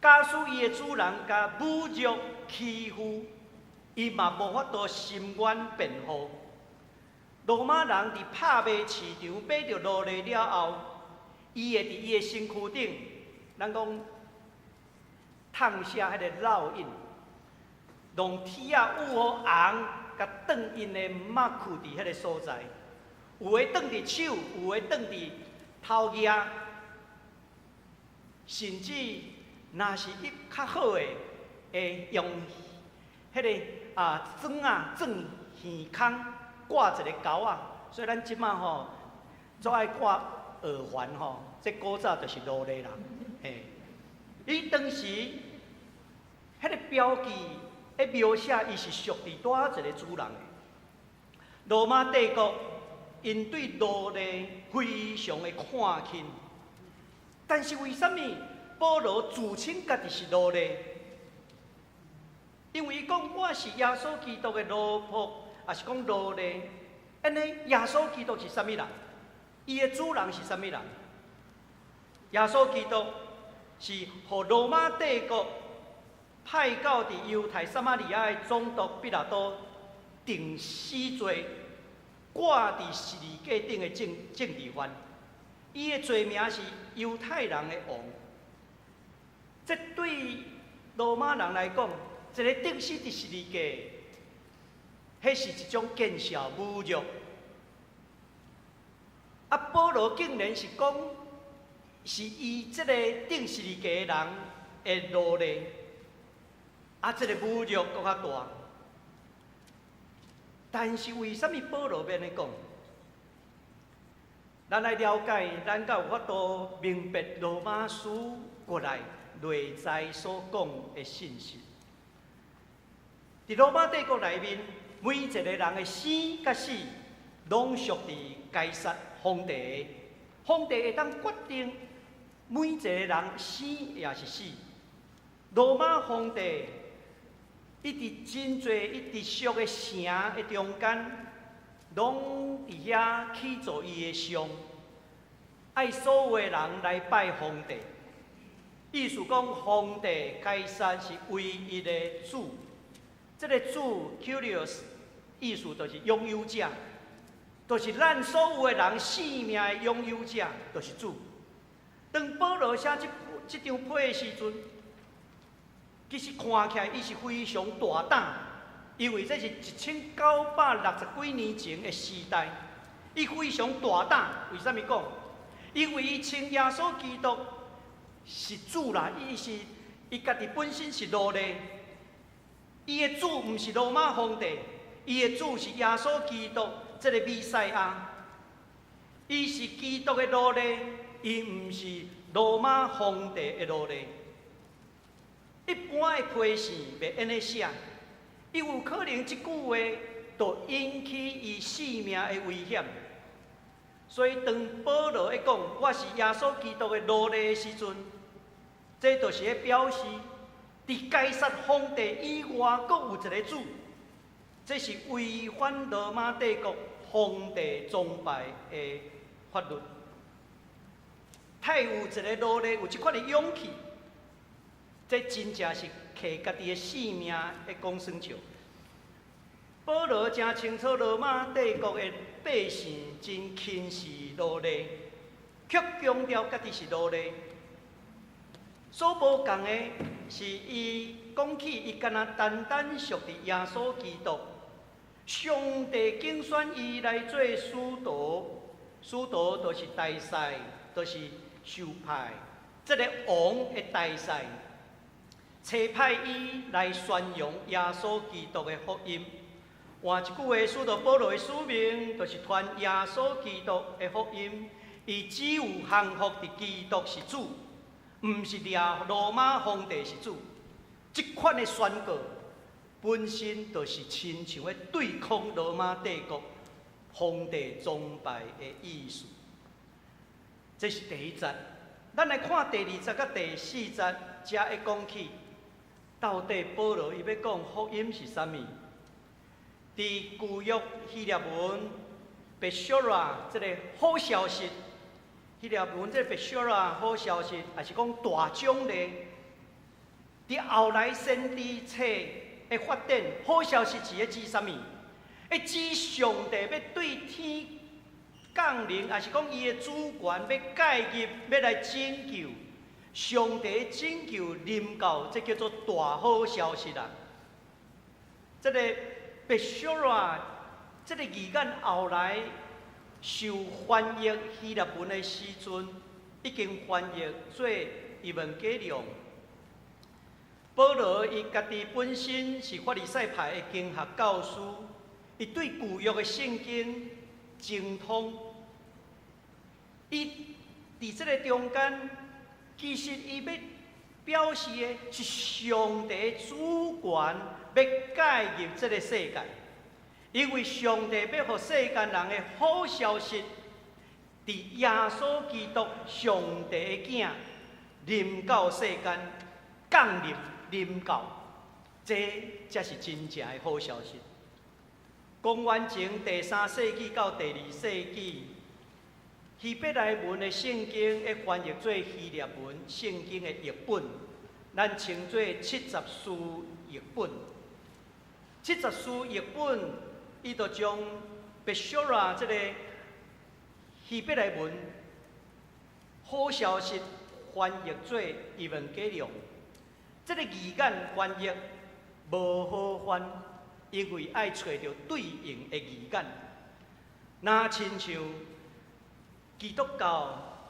假使伊的主人甲侮辱欺负，伊嘛无法度心愿辩护。罗马人伫拍卖市场买着奴隶了后，伊会伫伊的身躯顶，咱讲烫下迄个烙印，用铁啊捂好红，甲钉因的马裤伫迄个所在，有诶钉伫手，有诶钉伫头额，甚至若是伊较好诶，会用迄个钻啊钻耳孔。挂一个钩啊，所以咱即马吼，最爱挂耳环吼。这古早就是奴隶人，嘿。伊当时迄个标记，描写伊是属伫叨一个主人的。罗马帝国因对奴隶非常的看轻，但是为什么保罗自称家己是奴隶？因为伊讲我是耶稣基督的奴仆。也是讲奴隶，安尼耶稣基督是啥物人？伊的主人是啥物人？耶稣基督是互罗马帝国派到伫犹太撒玛利亚的总督彼拉多定死罪，挂伫十字架顶的政治犯。伊的罪名是犹太人的王。这对罗马人来讲，一个钉死伫十字架。迄是一种见笑侮辱。保罗竟然是讲，是伊这个钉十字架的人的奴隶，这个侮辱搁较大。但是为什么保罗要安尼讲？咱来了解，咱才有法度明白罗马书过来内在所讲的信息。伫罗马帝国内面。每一个人的生甲死，拢属伫该撒皇帝。皇帝会当决定每一个人生也是死。罗马皇帝一直真侪一直属的城的中间，拢伫遐起造伊的像，爱所有的人来拜皇帝。意思讲，皇帝该撒是唯一的主。这个主 Curious。意思就是拥有者，就是咱所有的人生命的拥有者，就是主。当保罗写这张批的时阵，其实看起来伊是非常大胆，因为这是1960几年前的时代，伊非常大胆。为什么讲？因为伊称耶稣基督是主啦，伊家己本身是奴隶，伊的主毋是罗马皇帝。伊的主是耶稣基督，这个弥赛亚。伊是基督的奴隶，伊毋是罗马皇帝的奴隶。一般的批示袂安尼写，伊有可能即句话就引起伊性命的危险。所以当保罗一讲我是耶稣基督的奴隶的时阵，这就是咧表示，伫该撒皇帝以外，阁有一个主。这是违反罗马帝国皇帝崇拜的法律。太有一个奴隶有这款的勇气，这真正是摕家己的性命的讲算笑。保罗真清楚罗马帝国的百姓真轻视奴隶，却强调家己是奴隶。所无共的是，伊讲起伊敢若单单属伫耶稣基督。上帝竞选伊来做使徒，使徒就是大使，就是受派。这个王的大使，差派伊来宣扬耶稣基督的福音。换一句话，使徒保罗的使命就是传耶稣基督的福音。伊只有降服伫基督是主，毋是罗马皇帝是主。这款的宣告。本身就是亲像咧对抗罗马帝国皇帝崇拜的意思。这是第一节，咱来看第二节甲第四节，才会讲起到底保罗伊要讲福音是啥物？在旧约希腊文 Beshora 这个好消息，希腊文这个 Beshora 好消息，也是讲大奖励。伫后来先知册的发展，好消息是要指啥物？要指上帝要对天降临，也是讲伊的主权要介入，要来拯救。上帝拯救临到，这叫做大好消息啦。这个 Beshora 这个字眼后来受翻译希腊文的时阵，已经翻译做伊文解量。保罗伊家己本身是法利赛派的经学教师，伊对旧约的圣经精通。伊伫这个中间，其实伊要表示的是上帝主权要介入这个世界，因为上帝要予世间人的好消息，伫耶稣基督上帝的囝临到世间，降临。临到，这才是真正的好消息。公元前第3世纪到第2世纪，希伯来文的圣经会翻译做希腊文圣经的译本，咱称作70书译本。70书译本，伊就将 Beshora 这个希伯来文好消息翻译做伊文解量。这个字眼翻译无好翻，因为爱找到对应的字眼。那亲像基督教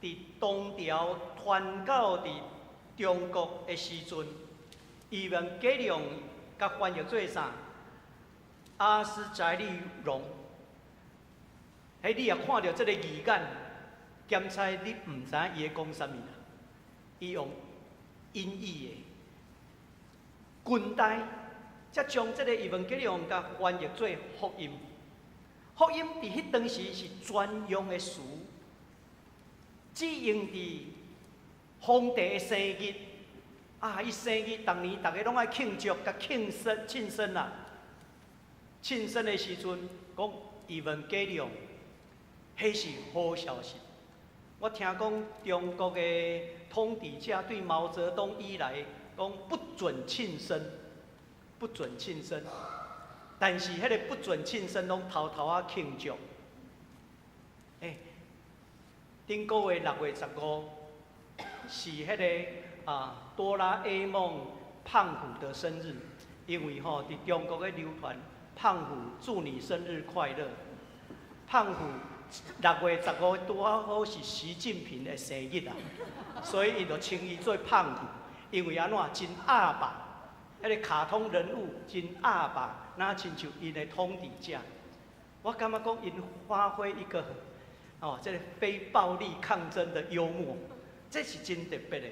伫东朝传到伫中国的时阵，伊文解量甲翻译做啥？阿斯宅利荣。迄你也看到这个字眼，检查你毋知影伊在讲啥物啦。伊用音译的近代，才将这个伊文解量甲翻译做福音。福音伫迄当时是专用的词，只用伫皇帝的生日啊，伊生日当年大家拢爱庆祝甲庆生啦。庆生的时阵，讲伊文解量，迄是好消息。我听讲中国的统治者对毛泽东以来讲不准庆生，不准庆生。但是迄个不准庆生拢偷偷啊庆祝。顶个月6月15是迄个哆啦 A 梦胖虎的生日，因为伫中国的流传，胖虎祝你生日快乐。胖虎6月15拄好是习近平的生日啊，所以伊就称伊做胖虎，因为安怎真阿爸，迄个卡通人物真阿爸，那亲像因的统治者。我感觉讲因发挥一个这个非暴力抗争的幽默，这是真特别的。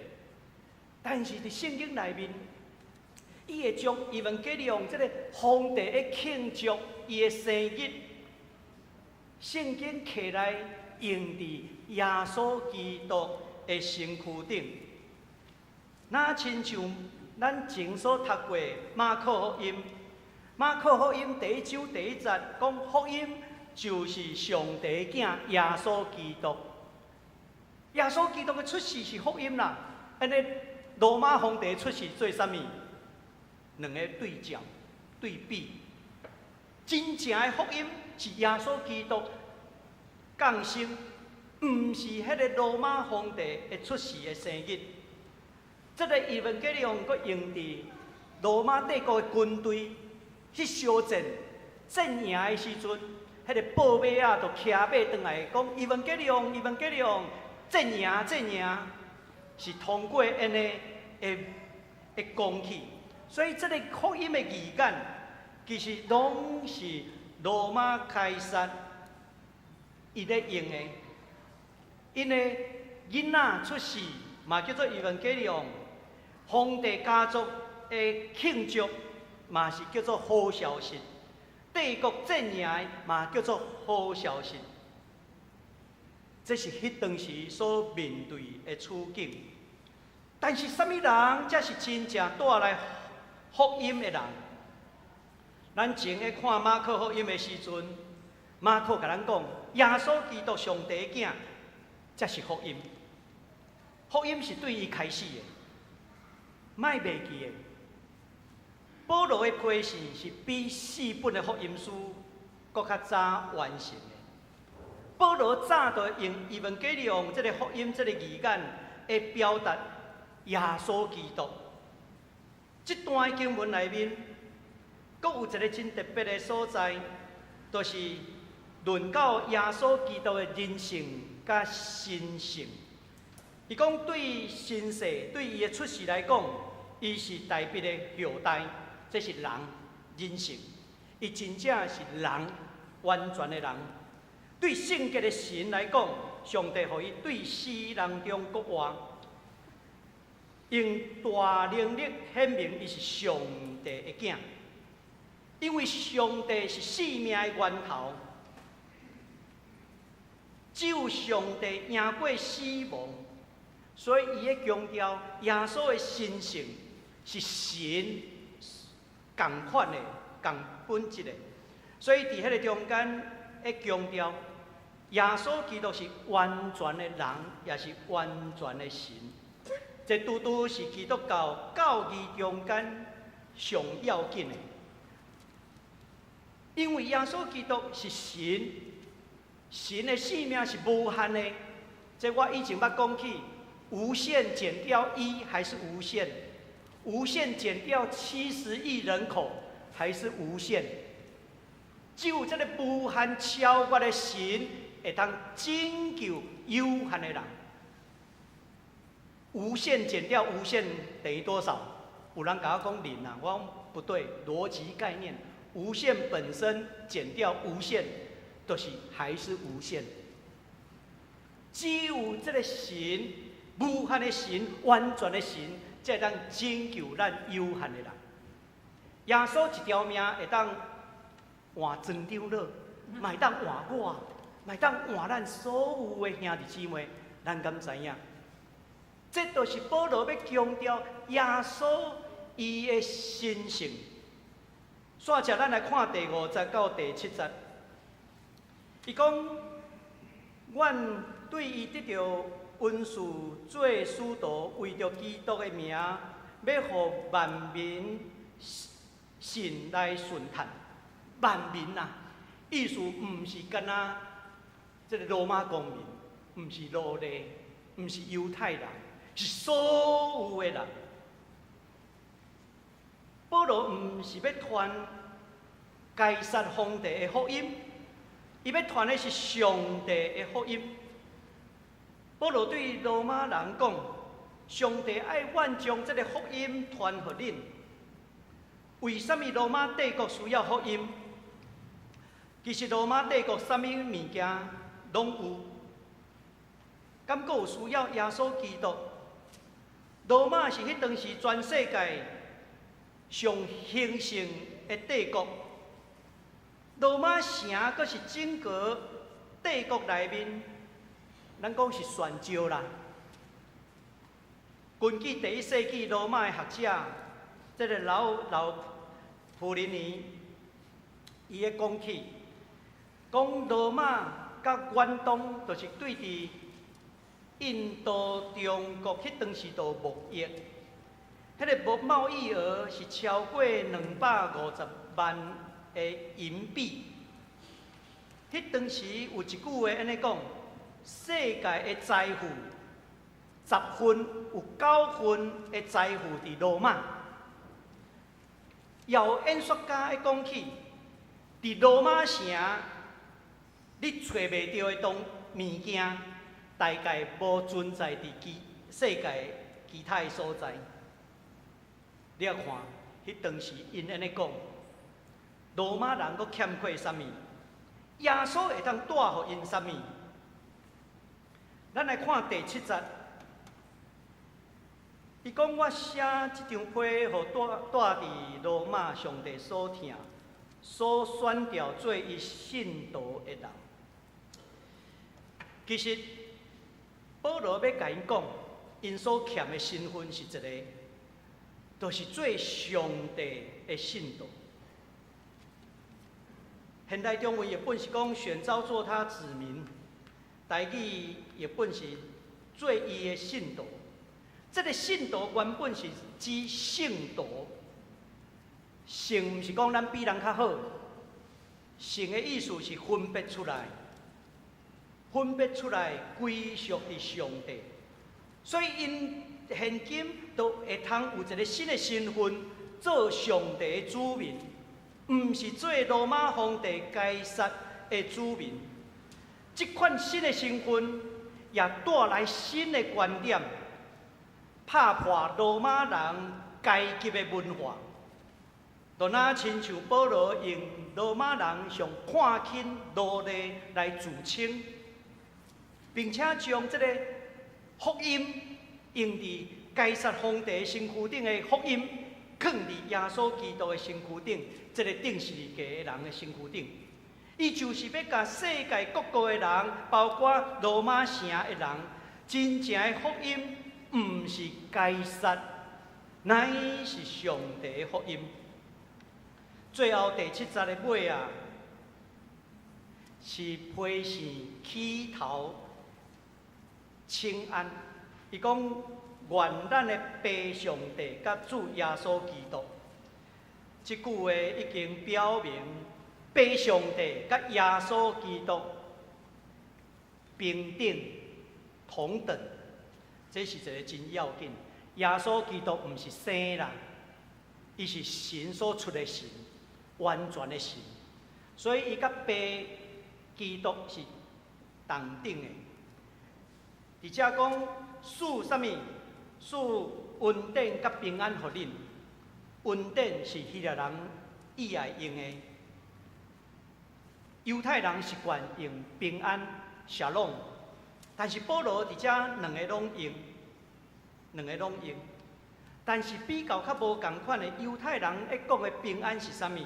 但是伫圣经内面，伊会将伊文解量这个皇帝的庆祝伊的生日。圣经起来用伫耶稣基督的身躯顶，那亲像咱前所读过马可福音，马可福音第1章第1节讲福音就是上帝囝耶稣基督。耶稣基督的出世是福音啦，安尼罗马皇帝出世做啥物？两个对照对比，真正的福音是耶稣基督降生，毋是迄个罗马皇帝的出世的生日。这个伊文解量佫用伫罗马帝国的军队去烧战战赢的时阵，迄个豹马仔就骑马转来讲伊文解量，伊文解量，战赢，是通过安尼的工具。所以这个福音的字眼，其实拢是罗马凯撒伊咧用的。因的囡仔出世嘛叫做伊文解量，皇帝家族的庆祝嘛是叫做好消息，帝国战赢嘛叫做好消息。这是迄当时所面对的处境。但是，什么人才是真正带来福音的人？咱前咧看马可福音的时阵，马可甲咱讲，耶稣基督上帝的囝，才是福音。福音是对伊开始的，莫忘记的。保罗的批信是比4本的福音书搁较早完成的。保罗早就用以文加利用这个福音这个语言来表达耶稣基督。这段经文内面，阁有一个真特别的所在，就是论到耶稣基督的人性甲神性。伊讲对神世，对伊的出世来讲，伊是代表的后代，这是人人性。伊真正是人，完全的人。对圣洁的神来讲，上帝互伊对世人中国活，用大能力显明伊是上帝的囝。因为上帝是生命的源头，只有上帝赢过死亡，所以伊咧强调耶稣的神性是神同款的、同本质的，所以伫迄个中间咧强调耶稣基督是完全的人，也是完全的神。这拄拄是基督教教义中间上要紧的。因为耶稣基督是神，神的生命是无限的。这我以前捌讲起，无限减掉1还是无限？无限减掉70亿人口还是无限？只有这个无限超越的神会当拯救有限的人。无限减掉无限等于多少？有人甲我讲0啊，我讲不对，逻辑概念。无限本身减掉无限，就是还是无限。只有这个神，无限的神，完全的神，才会当拯救咱有限的人。耶稣一条命会当换全场了，嘛会当换我，嘛会当换咱所有的兄弟姊妹，咱敢知影？这就是保罗要强调耶稣伊的神性。煞者，咱来看第5节到第7节。伊讲，阮对伊得到恩赐做使徒，为着基督的名，要互万民信来顺叹。万民啊，意思毋是干那这个罗马公民，毋是奴隶，毋是犹太人，是所有的人。保罗毋是要传该撒皇帝的福音，伊要传的是上帝的福音。保罗对罗马人讲：上帝爱阮将这个福音传予恁。为什么罗马帝国需要福音？其实罗马帝国什么物件拢有，敢阁有需要耶稣基督？罗马是迄当时全世界上兴盛的帝国，罗马城阁是整个帝国内面，咱讲是宣召啦。根据第1世纪罗马的学者，这个老普林尼，伊咧讲起，讲罗马甲远东，就是对伫印度、中国迄当时都贸易。迄个贸易额是超过250万的银币。迄当时有一句话安尼讲：世界的财富10分有9分的财富伫罗马。也有演说家会讲起，伫罗马城，你找袂到的物件，大概无存在伫世界其他的所在。你要看，迄当时因安尼讲，罗马人阁欠缺啥物？耶稣会当带予因啥物？咱来看第7节，伊讲我写即张批，互住伫罗马上帝所疼、所选调做伊信徒的人。其实保罗要甲因讲，因所欠的身份是一个。就是做上帝的信徒。现代中文译本是讲选召做他子民，台语译本是做伊的信徒。这个信徒原本是指圣徒，圣毋是讲咱比人较好，圣的意思是分别出来，分别出来归属于上帝。所以因现今都会通有一个新的身份，做上帝的子民，毋是做罗马皇帝该撒的子民。这款新的身份也带来新的观点，打破罗马人阶级的文化。就那亲像保罗用罗马人上看轻奴隶来自称，并且将这个福音用伫该撒皇帝的身躯顶的福音，放伫耶稣基督的身躯顶，这个定是个人的身躯顶。伊就是要甲世界各国的人，包括罗马城的人，真正的福音，毋是该撒，乃是上帝的福音。最后第7节的尾啊，是批示起头请安。伊讲愿咱的爸上帝甲主耶稣基督，这句话已经表明，爸上帝甲耶稣基督平等同等，这是一个真要紧。耶稣基督毋是生人，伊是神所出的神。完全的神，所以伊甲爸基督是同等的。而且讲赐啥物？赐恩典甲平安互恁。恩典是希腊人以来用的，犹太人习惯用平安、沙龙，但是保罗伫遮两个拢用，但是比较较无共款的犹太人咧讲的平安是啥物？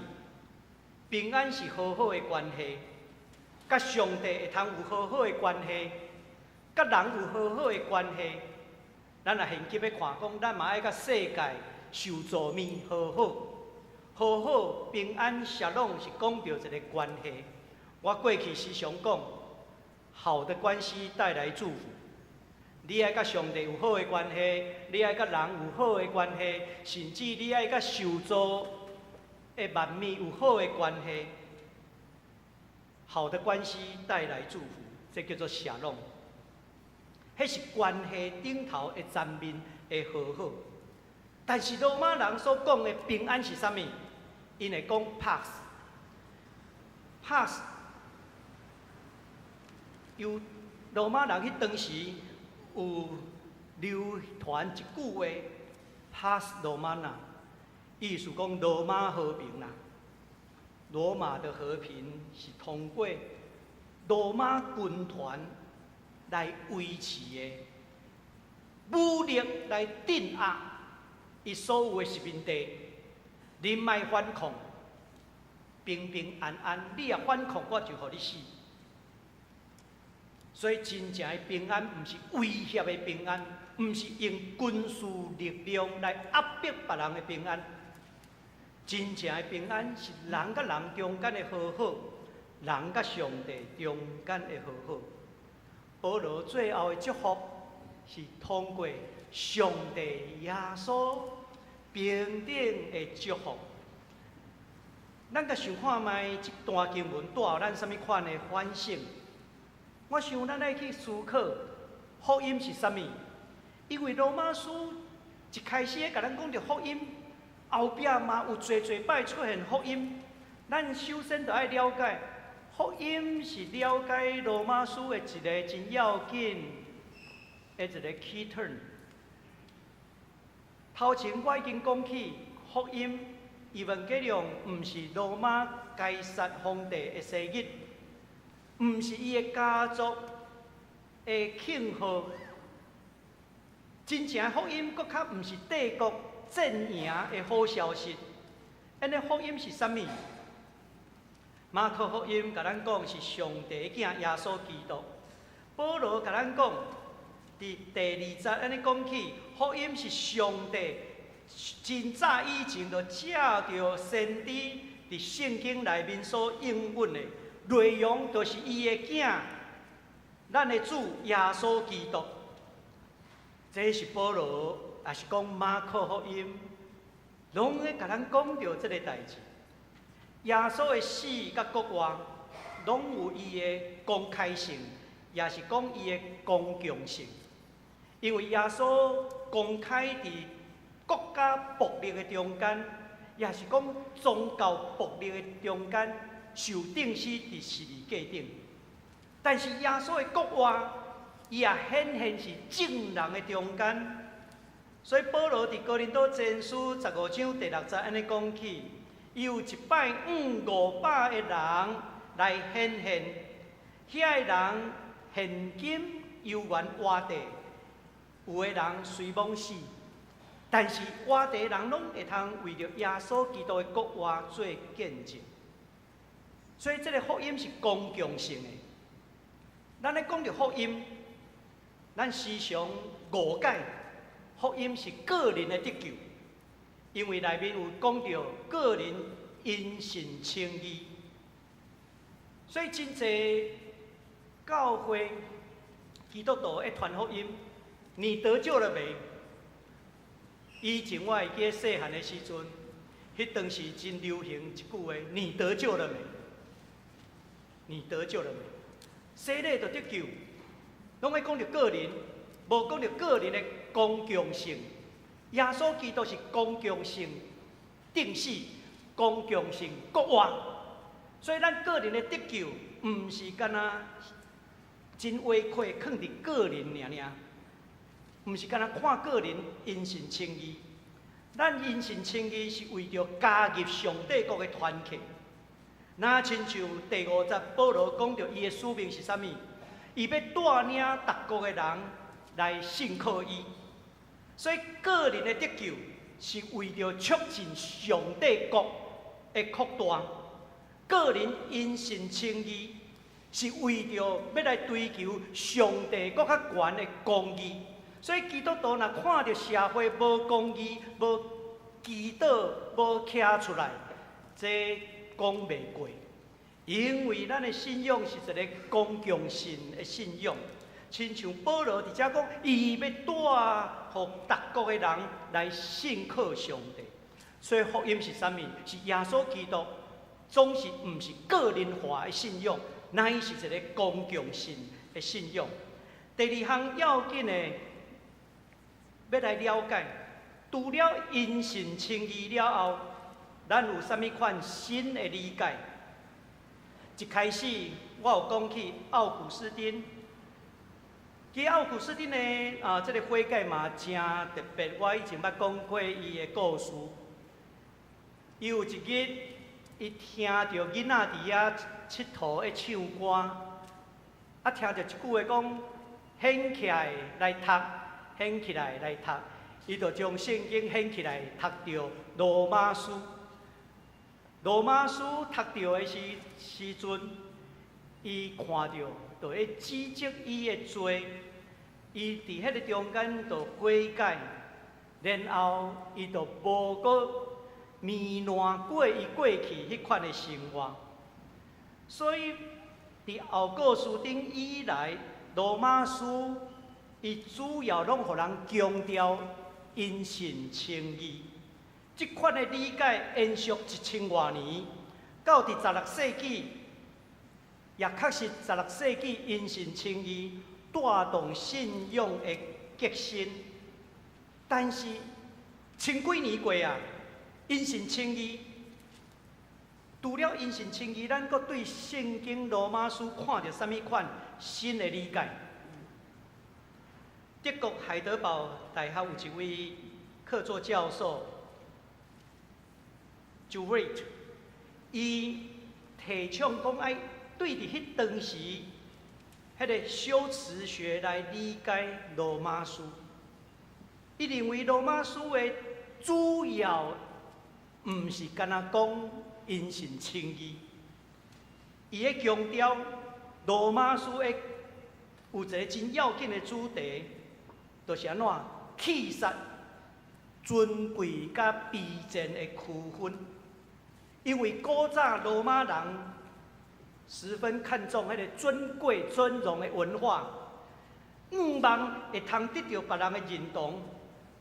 平安是好好的关系，甲上帝会通有好好的关系，甲人有好好的关系。咱也现今要看讲，咱嘛爱甲世界受造物好好平安沙龙是讲到一个关系。我过去时常讲，好的关系带来祝福。你爱甲上帝有好的关系，你爱甲人有好的关系，甚至你爱甲受造的万物有好的关系，好的关系带来祝福，这叫做沙龙。迄是关系顶头的层面的和好。但是罗马人所讲的平安是啥物？因会讲 pax， 由罗马人迄当时有流传一句话 ，pax Romana。意思讲罗马和平啦，罗马的和平是通过罗马军团来维持的，武力来镇压伊所有的殖民地，你莫反抗，平平安安，你若反抗，我就予你死。所以真正的平安，毋是威胁的平安，毋是用军事力量来压迫别人的平安。真正的平安是人甲人中间的和好，人甲上帝中间的和好。保罗最后的祝福是通过上帝耶稣平等的祝福。咱甲想看卖这段经文带予咱什么款的反省？我想咱爱去思考福音是啥物？因为罗马书一开始甲咱讲着福音。后壁嘛有侪摆出现福音，咱首先就要了解，福音是了解罗马书的一个真要紧的一个 key term。头前我已经讲起，福音Evangelium毋是罗马该撒皇帝的生日，毋是伊的家族的庆贺。真正福音搁较毋是帝国战赢的好消息。安尼福音是啥物？马可福音甲咱讲是上帝的囝耶稣基督。保罗甲咱讲，伫第2节安尼讲起，福音是上帝真早以前就借着先知伫圣经内面所应允的内容，就是伊的囝，咱的主耶稣基督。这是保罗，也是讲马可福音，拢咧甲咱讲到这个代志。耶稣的死甲国活，拢有伊的公开性，也是讲伊的公共性。因为耶稣公开伫国家暴力的中间，也是讲宗教暴力的中间受钉死伫十字架顶。但是耶稣的国活，伊也显现是正人的中间。所以保罗伫哥林多前书15章第6节安尼讲起，伊有150-500个人来显现，遐个人现今犹原活地。有的人虽亡死，但是活地人拢会通为着耶稣基督的国活做见证。所以这个福音是公共性的。咱咧讲着福音，咱时常误解福音是个人的得救，因为内面有讲到个人因信称义，所以真侪教会基督徒会传福音。你得救了没？以前我会记细汉的时阵，迄当时真流行一句话：你得救了没？你得救了没？洗礼就得救，拢会讲到个人，无讲到个人的公共性。耶稣基督是公共性定死，公共性国活，所以咱个人的得救，毋是干那真话可以放伫个人尔。毋是干那看个人因信称义，咱因信称义是为着加入上帝国的团契。那亲像第5节保罗讲到伊的使命是啥物？伊要带领各国的人来信靠伊。所以个人的得救是为着促进上帝国的扩大，个人因信称义是为着要来追求上帝国较悬的公义。所以基督徒若看到社会无公义、无祈祷、无徛出来，这讲袂过。因为咱的信仰是一个公共性的信仰，亲像保罗伫遮讲，伊要带互各国的人来信靠上帝。所以福音是啥物？是耶稣基督，总是毋是个人化的信仰，乃是一个公共性的信仰。第二项要紧的。要来了解，除了因信称义了后，咱有啥物款新的理解？一开始我有讲起奥古斯丁，其实奥古斯丁的这个悔改嘛真特别。我以前捌讲过伊的故事。伊有一日，伊听到囡仔伫遐佚佗咧唱歌，听到一句话讲：掀起来来读。掀起来来读，伊就将圣经掀起来读到罗马书。罗马书读到的时阵，伊看到就会指责伊的罪，伊伫迄个中间就悔改，然后伊就无搁糜烂过伊过去迄款的生活。所以，伫奥古斯丁以来，罗马书。伊主要拢互人强调因信称义，即款的理解延续1000多年，到伫16世纪，也确实16世纪因信称义带动信仰的革新。但是10几年过啊，因信称义，除了因信称义，咱阁对圣经罗马书看到啥物款新的理解？德国海德堡大学有一位客座教授 Juret， 伊提倡讲爱对伫迄当时迄个修辞学来理解罗马书。伊认为罗马书的主要毋是干那讲因信称义，伊咧强调罗马书的有一个真要紧的主题。就是安怎气杀、尊贵甲卑贱的区分。因为古早罗马人十分看重迄个尊贵尊荣的文化，毋望会通得到别人的认同，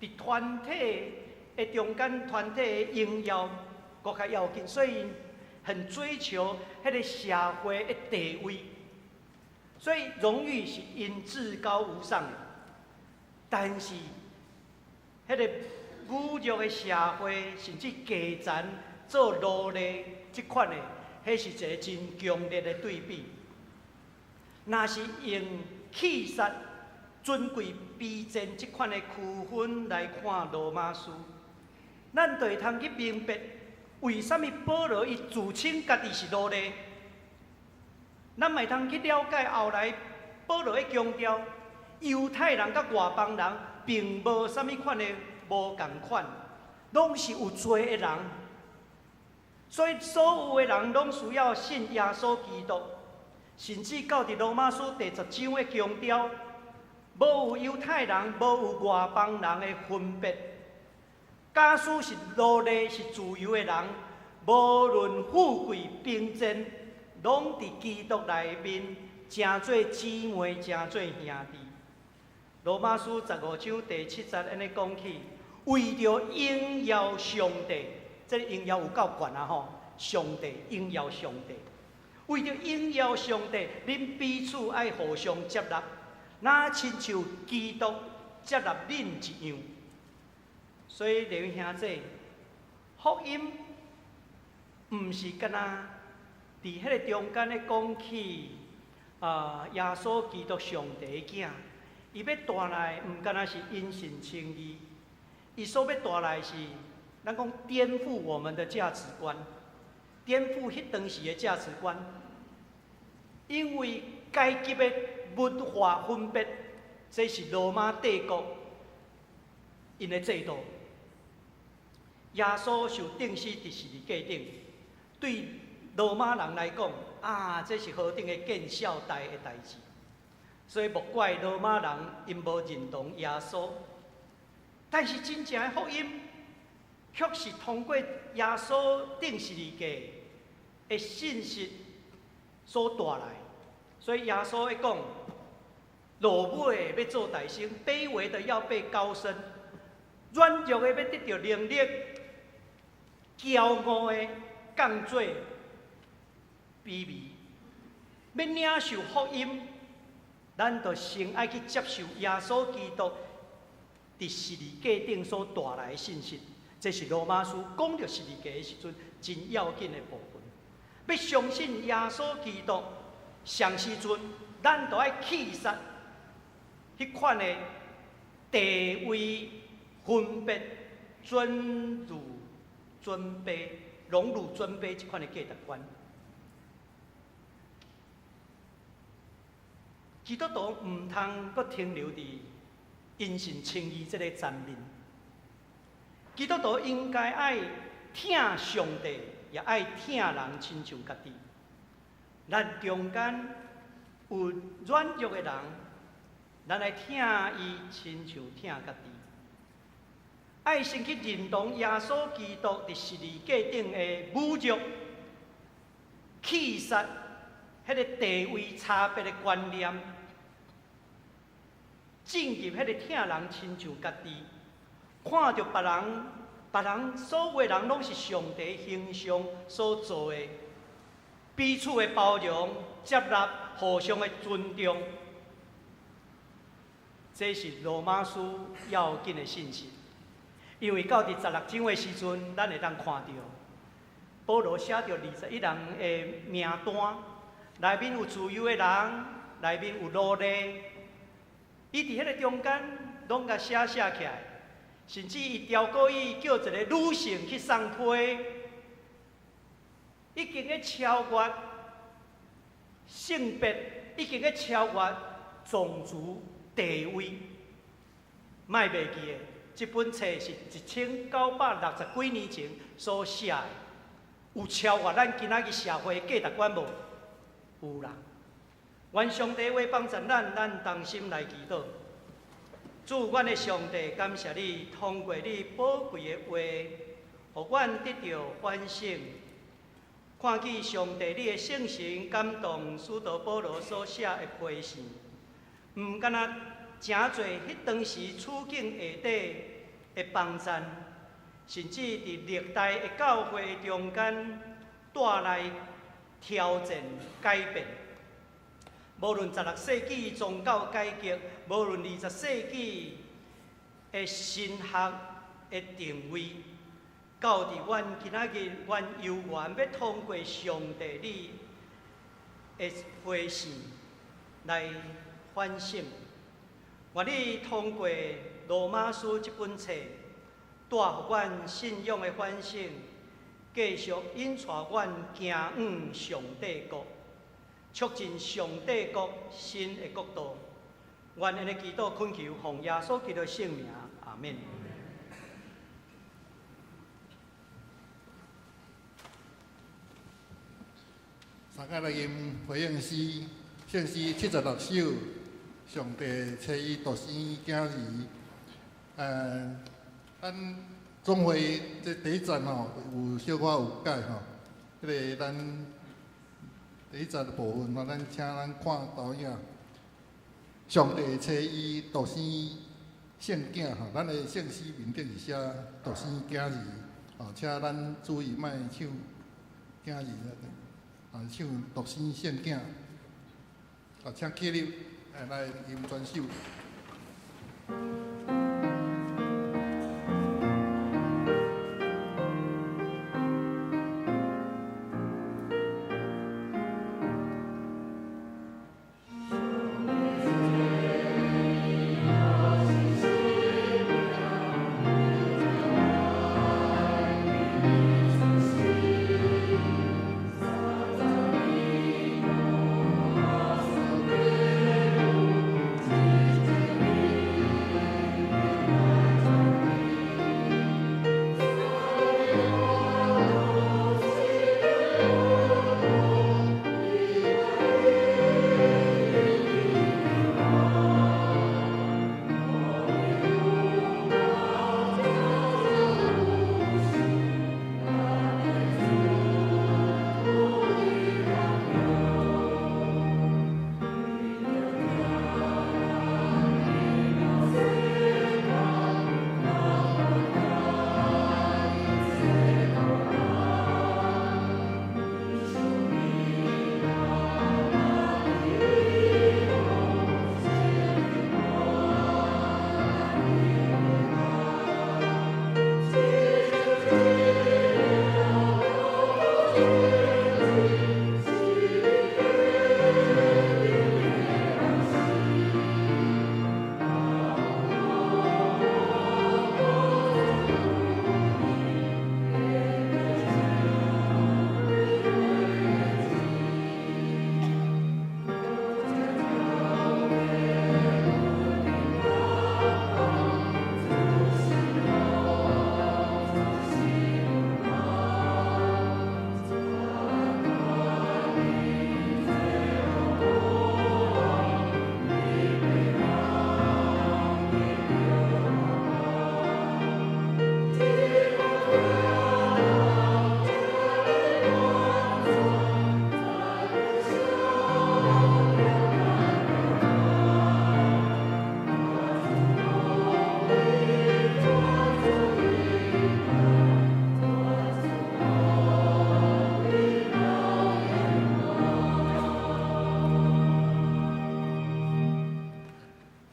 伫团体的中间，团体的荣耀搁较要紧，所以很追求迄个社会的地位。所以荣誉是因至高无上的，但是迄个侮辱的社会，甚至家残做奴隶即款的，迄是一个真强烈的对比。若是用气杀、尊贵、卑贱即款的区分来看罗马书，咱就会通去明白，为什么保罗伊自称家己是奴隶。咱会通去了解后来保罗的强调，犹太人甲外邦人并无啥物款的无共款，拢是有罪的人。所以所有的人拢需要信耶稣基督，甚至到伫罗马书第10章的强调，无有犹太人，无有外邦人的分别。假使是奴隶是自由的人，无论富贵贫贱，拢伫基督内面，诚做姊妹，诚做兄弟。罗马书15章第7节安尼讲起，为着荣耀上帝，这荣耀有够悬啊吼！上帝荣耀上帝，为着荣耀上帝，恁彼此爱互相接纳，那亲像基督接纳恁一样。所以弟兄兄姐，福音毋是干那伫迄个中间咧讲起耶稣基督上帝的囝，伊要带来毋干那是因信称义，伊所要带来是咱讲颠覆我们的价值观，颠覆迄当时的价值观，因为阶级的文化分别，这是罗马帝国因的制度。耶稣受钉死伫十字架顶，对罗马人来讲，这是何等的见孝代的代志。所以莫怪罗马人因无认同耶稣，但是真正的福音，却是通过耶稣钉十字架的信息所带来。所以耶稣会讲，落尾要做大星，卑微的要被高升，软弱的要得到能力。骄傲的降做卑微，要领受福音，咱就先爱去接受耶稣基督伫十字架顶所带来的信息。这是罗马书讲到十字架的时阵真要紧的部分。要相信耶稣基督，上时阵咱就爱弃杀迄款的地位分别、尊儒。尊卑、荣辱尊卑这款的价值观，基督徒唔通阁停留伫因信称义这个层面。基督徒应该爱疼上帝，也爱疼人，亲像家己。咱中间有软弱的人，咱来疼伊，亲像疼家己。爱先去认同耶稣基督伫十字架顶的侮辱、弃杀，迄个地位差别的观念，进入迄个疼人亲像家己，看着别人所有的人拢是上帝形象所做的，彼此的包容、接纳、互相的尊重，这是罗马书要紧的信息。因为到第16章的时阵，咱会当看到保罗写着21人的名单，内面有自由的人，内面有奴隶，伊伫迄个中间拢甲写起来，甚至伊调过伊叫一个女性去送批，已经咧超越性别，已经咧超越种族地位，卖袂记的。这本册是1960几年前所写的，有超越咱今仔日社会的价值观无？有啦。愿上帝话帮助咱同心来祈祷。主，阮的上帝，感谢你通过你宝贵的话，互阮得到反省，看见上帝你的圣神感动使徒保罗所写的批示，毋敢若诚侪迄当时处境下底的帮赞，甚至伫历代的教会中间带来挑战改变。无论16世纪宗教改革，无论20世纪的神学的定位，到伫阮今仔日，阮犹原要通过上帝你的批示来反省。愿你通过罗马书这本册，带予阮信仰的反省，继续引带阮行往上帝国，促进上帝国新的国度。愿安尼祈祷恳求，奉耶稣基督的圣名，阿免。三个来吟回应诗，圣诗76首，上帝赐予独生囝儿。咱总会这第一站吼，有小可有改吼。迄个咱第一站的部分吼，咱请咱看导演。上帝赐予独生圣囝吼，咱的圣诗面顶是写独生囝儿，吼，请咱注意莫唱囝儿。唱独生圣囝，请起立，来吟全首。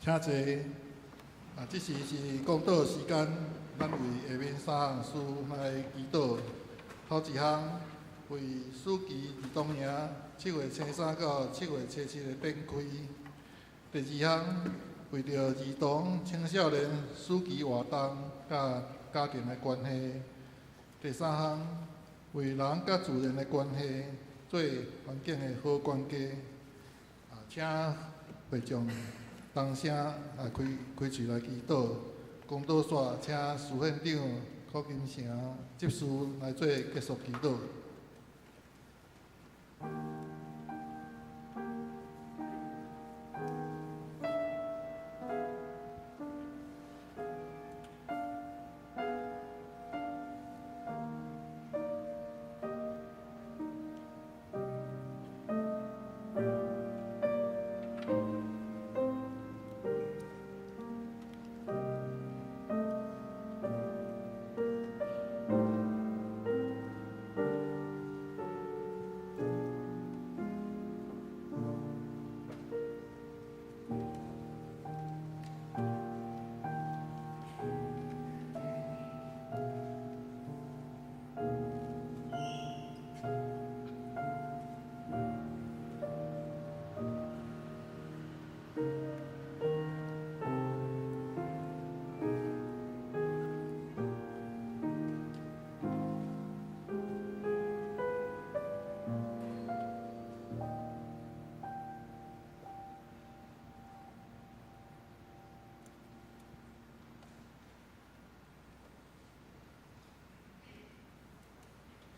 请坐。这时是讲道时间，咱为下面3项事来祈祷。头一项为书记儿童营7月初3到7月初7的展开；第二项为着儿童、青少年暑期活动甲家庭的关系；第三项为人甲自然的关系，做环境的好管家。请会众同声开嘴来祈祷。讲道煞，请司院长柯金城执事来做结束祈祷。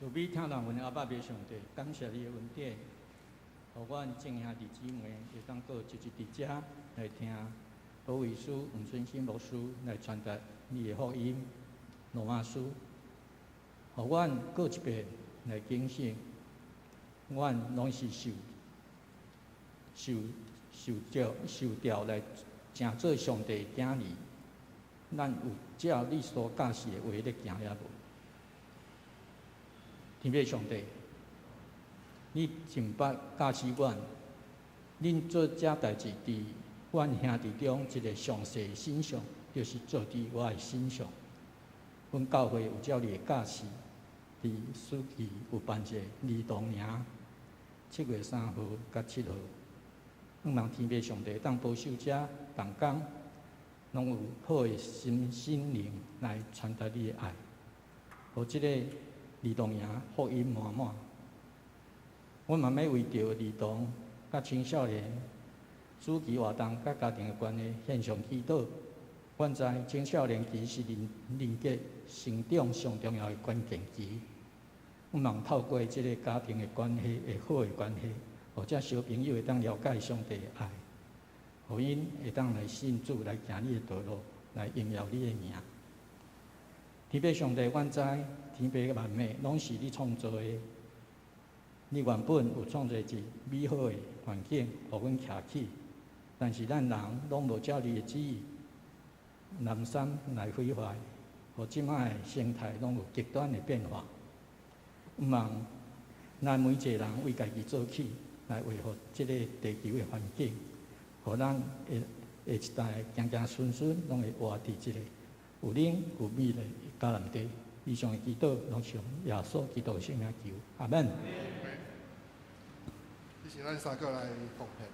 慈悲听人闻阿爸别上帝，感谢你的恩典，互阮众兄弟姊妹会当过一日伫遮来听保惠师黄春兴牧师来传达你的福音罗马书，互阮过一遍来警醒，阮拢是受调来成做上帝的囝儿，咱有照你所教示的话咧行也无？天父上帝，你尽捌教示阮，恁做这代志伫阮兄弟中一个上细的身上，就是做伫我的身上。阮教会有照你的教示，伫书记有办一个儿童营，7月3号甲7号。希望天父上帝当保守者同工，拢有好的心灵来传达你的爱，互即个儿童营福音满满。我嘛要为着儿童甲青少年、主期活动甲家庭的关系献上祈祷。阮知青少年期是人格成长上重要的关键期，我望透过即个家庭的关系，会好的关系，或者小朋友会当了解上帝的爱，互因会当来信主，来行你的道路，来荣耀你的名。天父上帝，阮知天父万物拢是你创造的，你原本有创造一美好的环境，互阮徛起，但是咱人拢无照你的旨意，南山来毁坏，互即摆的生态拢有极端的变化。望咱每一个人为家己做起，来维护即个地球的环境，互咱下一代行行顺顺，拢会活伫一个有灵有美的迦南地。以上的祈祷，拢从耶稣基督的圣名求，阿门。这是咱三个来奉献。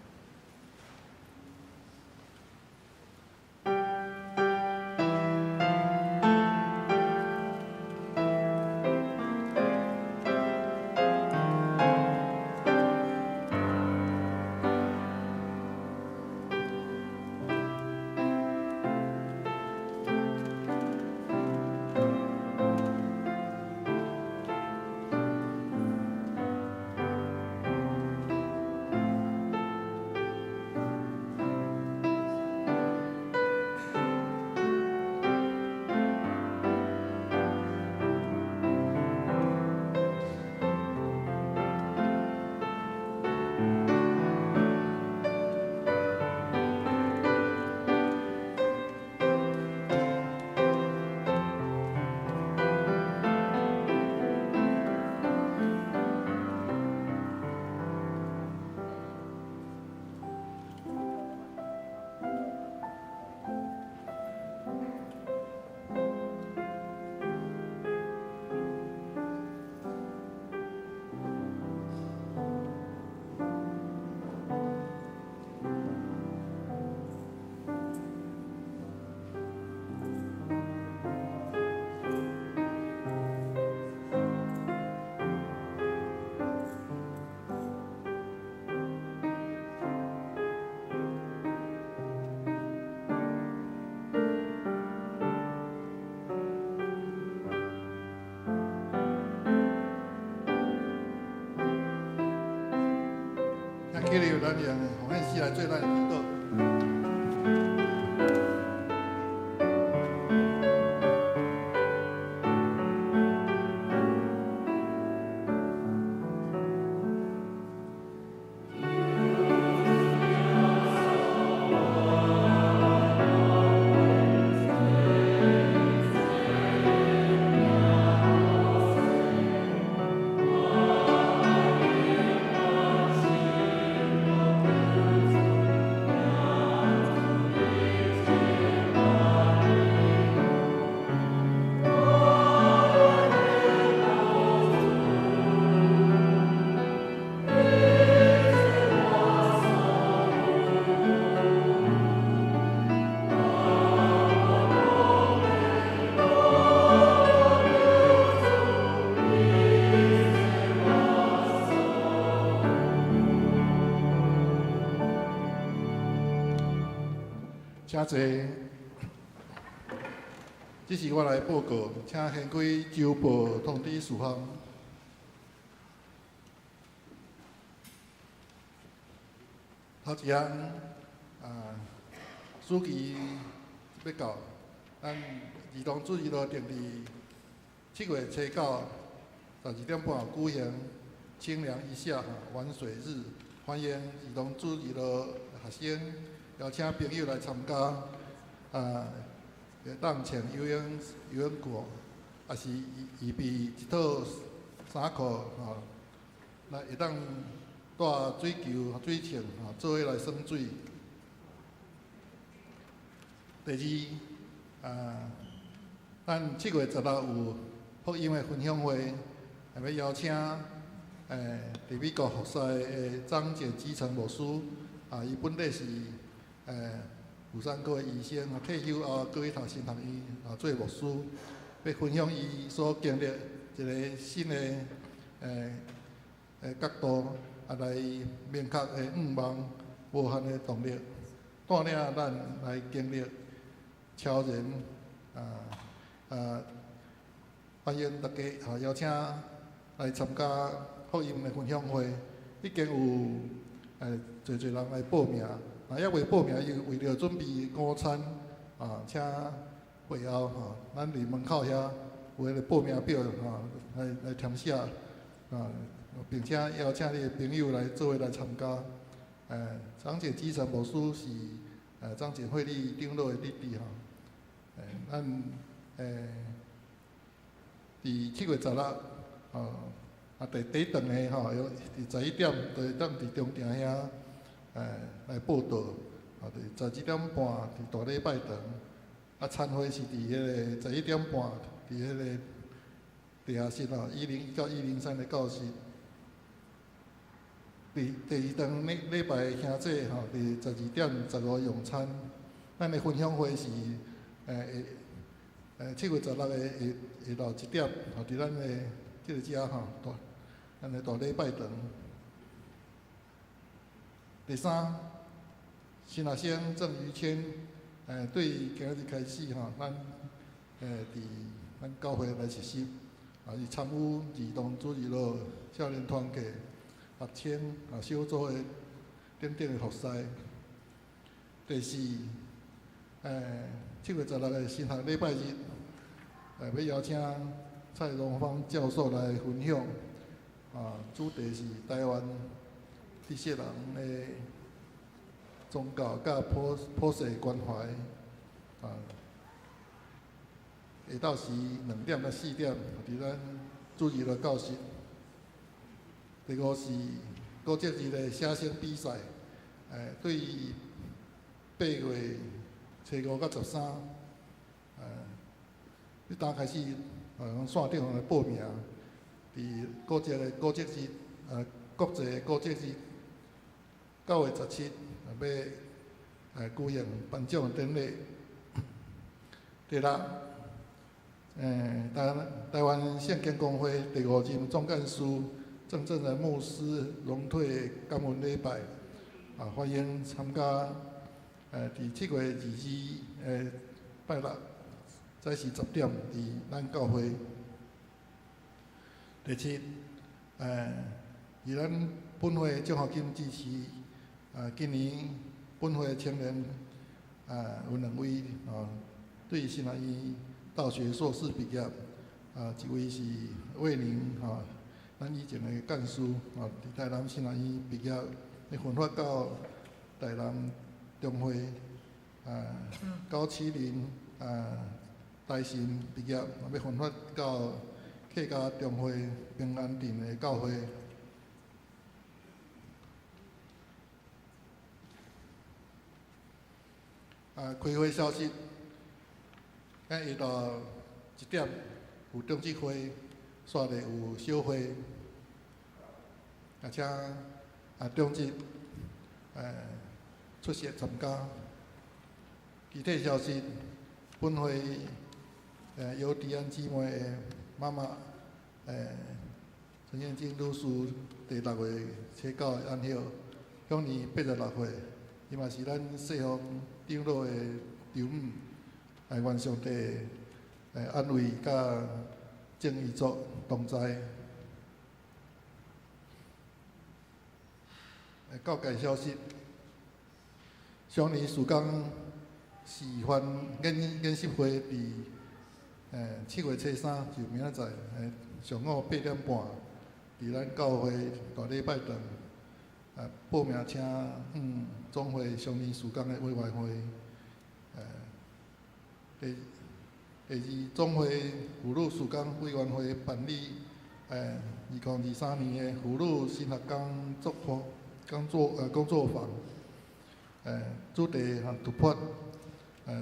今日有咱用奉献诗来做咱的祈祷。请坐。这是我来报告，请显开周报通知事项。头一项暑期要到，咱儿童主义路定伫7月初9 12点半举行清凉一下玩水日，欢迎儿童主义路学生邀请朋友来参加，会当穿游泳裤，也是预备一套衫裤来会当带水球、水枪做伙来耍水。第二，咱7月16有福音的分享会，要邀请伫美国服侍的张姐基层牧师，伊本来是妇产科的医生，退休后搁去读神学院，做牧师，要分享伊所经历一个新的角度，来明确的愿望、无限的动力，带领咱来经历超人欢迎大家邀请来参加福音的分享会，已经有侪人来报名，还未报名，伊为了准备午餐请会后咱伫门口遐有迄个报名表来填写并且邀请你的朋友来做伙来参加。张姐基层牧师是张姐会理长老的弟弟咱伫7月16第一顿的伫11点就会当伫中庭遐来报道，伫12点半伫大礼拜堂，餐会是伫迄个11点半伫迄个地下室101到103的教室。第二顿礼拜兄弟伫12点15用餐，咱的分享会是7月16个下昼1点，伫咱的即个遮咱的大礼拜堂。第三，新学生郑于谦，对今日开始咱伫咱教会来实习，伊参与儿童主日路少年团契、学青小组的等等的服侍。第四，7月16个新学礼拜日，要邀请蔡荣芳教授来分享，主题是台湾这些人的宗教甲普世关怀，下昼时2点到4点，伫咱主日的教室。第五是国际日的写生比赛，对8月初5到13，你当开始线顶来报名，伫国际日国际国际日9月17要举行颁奖典礼。第六，台湾圣经公会第5任总干事郑正仁牧师荣退感恩礼拜，欢迎参加。伫7月22拜六早时10点，伫咱教会。第七，以咱本会奖学金支持，今年本会青年有2位对新学院大学硕士毕业，一位是魏宁咱以前的干事伫台南新学院毕业，要分发到台南中会970台新毕业，要分发到客家中会平安镇的教会。开会消息，下昼1点有政治会，煞咧有小会，而且中职出席参加。具体消息，本会由迪安姊妹的妈妈陈燕晶女士第6月初9的安歇，享年86岁，伊嘛是咱西方长老的长母，愿上帝安慰甲正义作同在。告解消息。上年曙光示范演习会伫7月初3，就明仔载上午8点半，伫咱教会大礼拜堂报名请总会上年曙光的委员会，第二总会妇女曙光委员会办理2023年的妇女新学工作坊，主题突破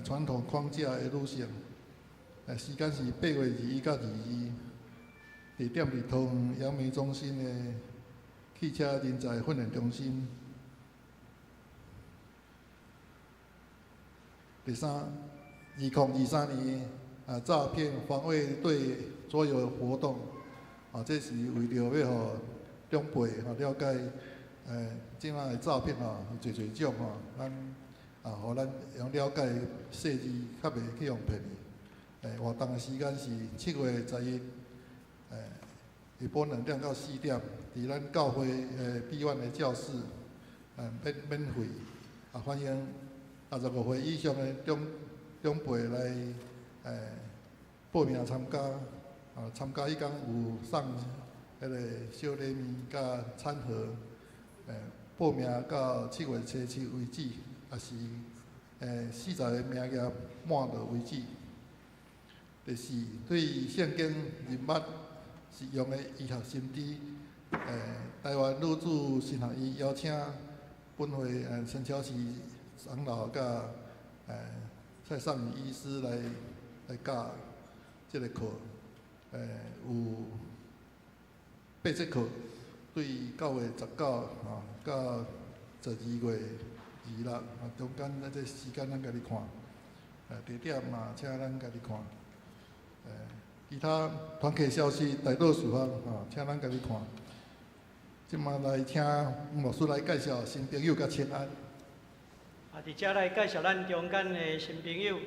传统框架的路线，时间是8月21到22，地点伫桃园阳明中心的汽车人才训练中心。第三，2023年诈骗防卫队所有活动，这是为着要互长辈了解，即摆的诈骗有侪种咱互咱用了解细致，较袂去用骗去。活动的时间是7月11，下晡2点到4点，伫咱教会闭院的教室，免费，欢迎65岁以上的长辈来报名参加，参加迄天有送迄个小礼物甲餐盒，报名到7月初7为止，也是40个名额满了为止。第四，对圣经人物实用的医学心知，台湾女子神学院邀请本会陈桥市长老甲蔡尚宇医师来教这个课，有8节课，对9月19到12月26，中间这时间咱家己看，地点嘛，请咱家己看。其他团契消息、大多数请咱家己看。即马来请牧师来介绍新朋友甲请安。伫遮来介绍咱中间的新朋友。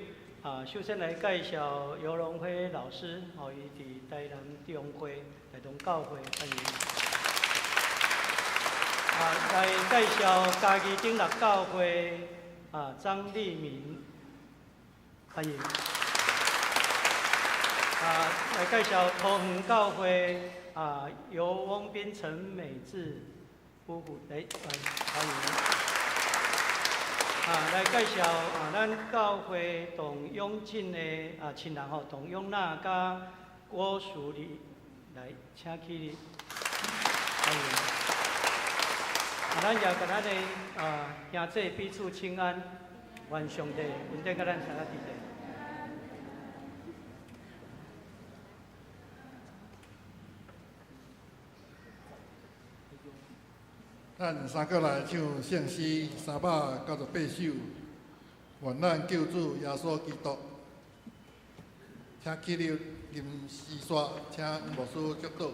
首先来介绍尤荣辉老师，伊伫台南中会、台东教会，欢迎。来介绍嘉义顶乐教会，张立明，欢迎。来介绍桃园教会由翁斌、陈美智夫妇来欢迎。来介绍咱教会董永进的亲人董永娜甲郭淑丽来，请起立，欢迎。咱也甲咱的兄弟彼此请安，愿上帝恩典甲咱相合伫在。咱三个来唱圣诗398首，愿咱救主耶稣基督。请起立吟诗刷，请牧师祝祷。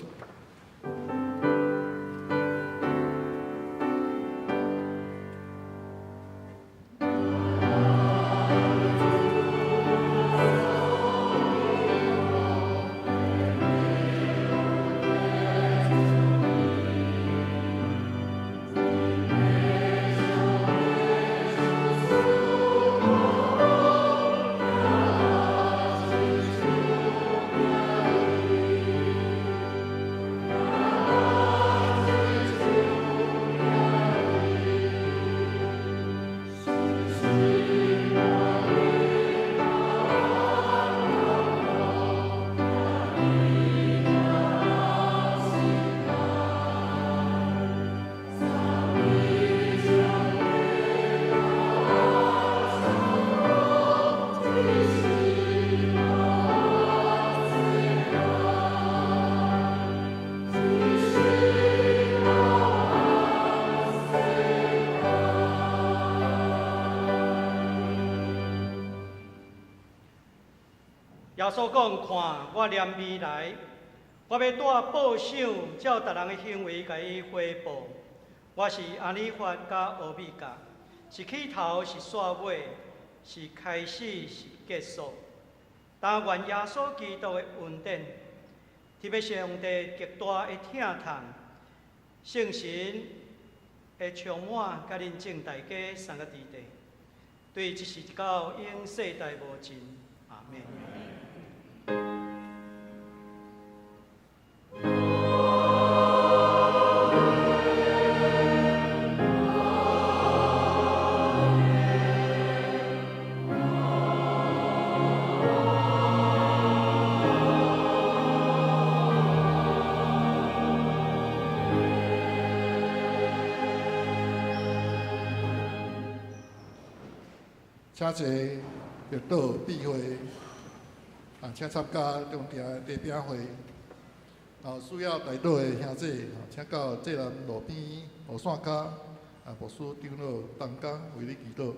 耶稣讲：看，我念未来，我要带报赏，照逐人的行为甲伊回报。我是阿里法甲欧米伽，是起头是煞尾，是开始是结束。但愿耶稣基督的恩典，特别上帝极大的疼痛，圣神会充满甲恁众大家三个伫地。对一时一到永世代无尽。阿免。请坐绿岛闭会，请参加中庭的地饼会。需要带岛的兄弟，请到济南路边雨伞骹，牧师长老东江为你祈祷。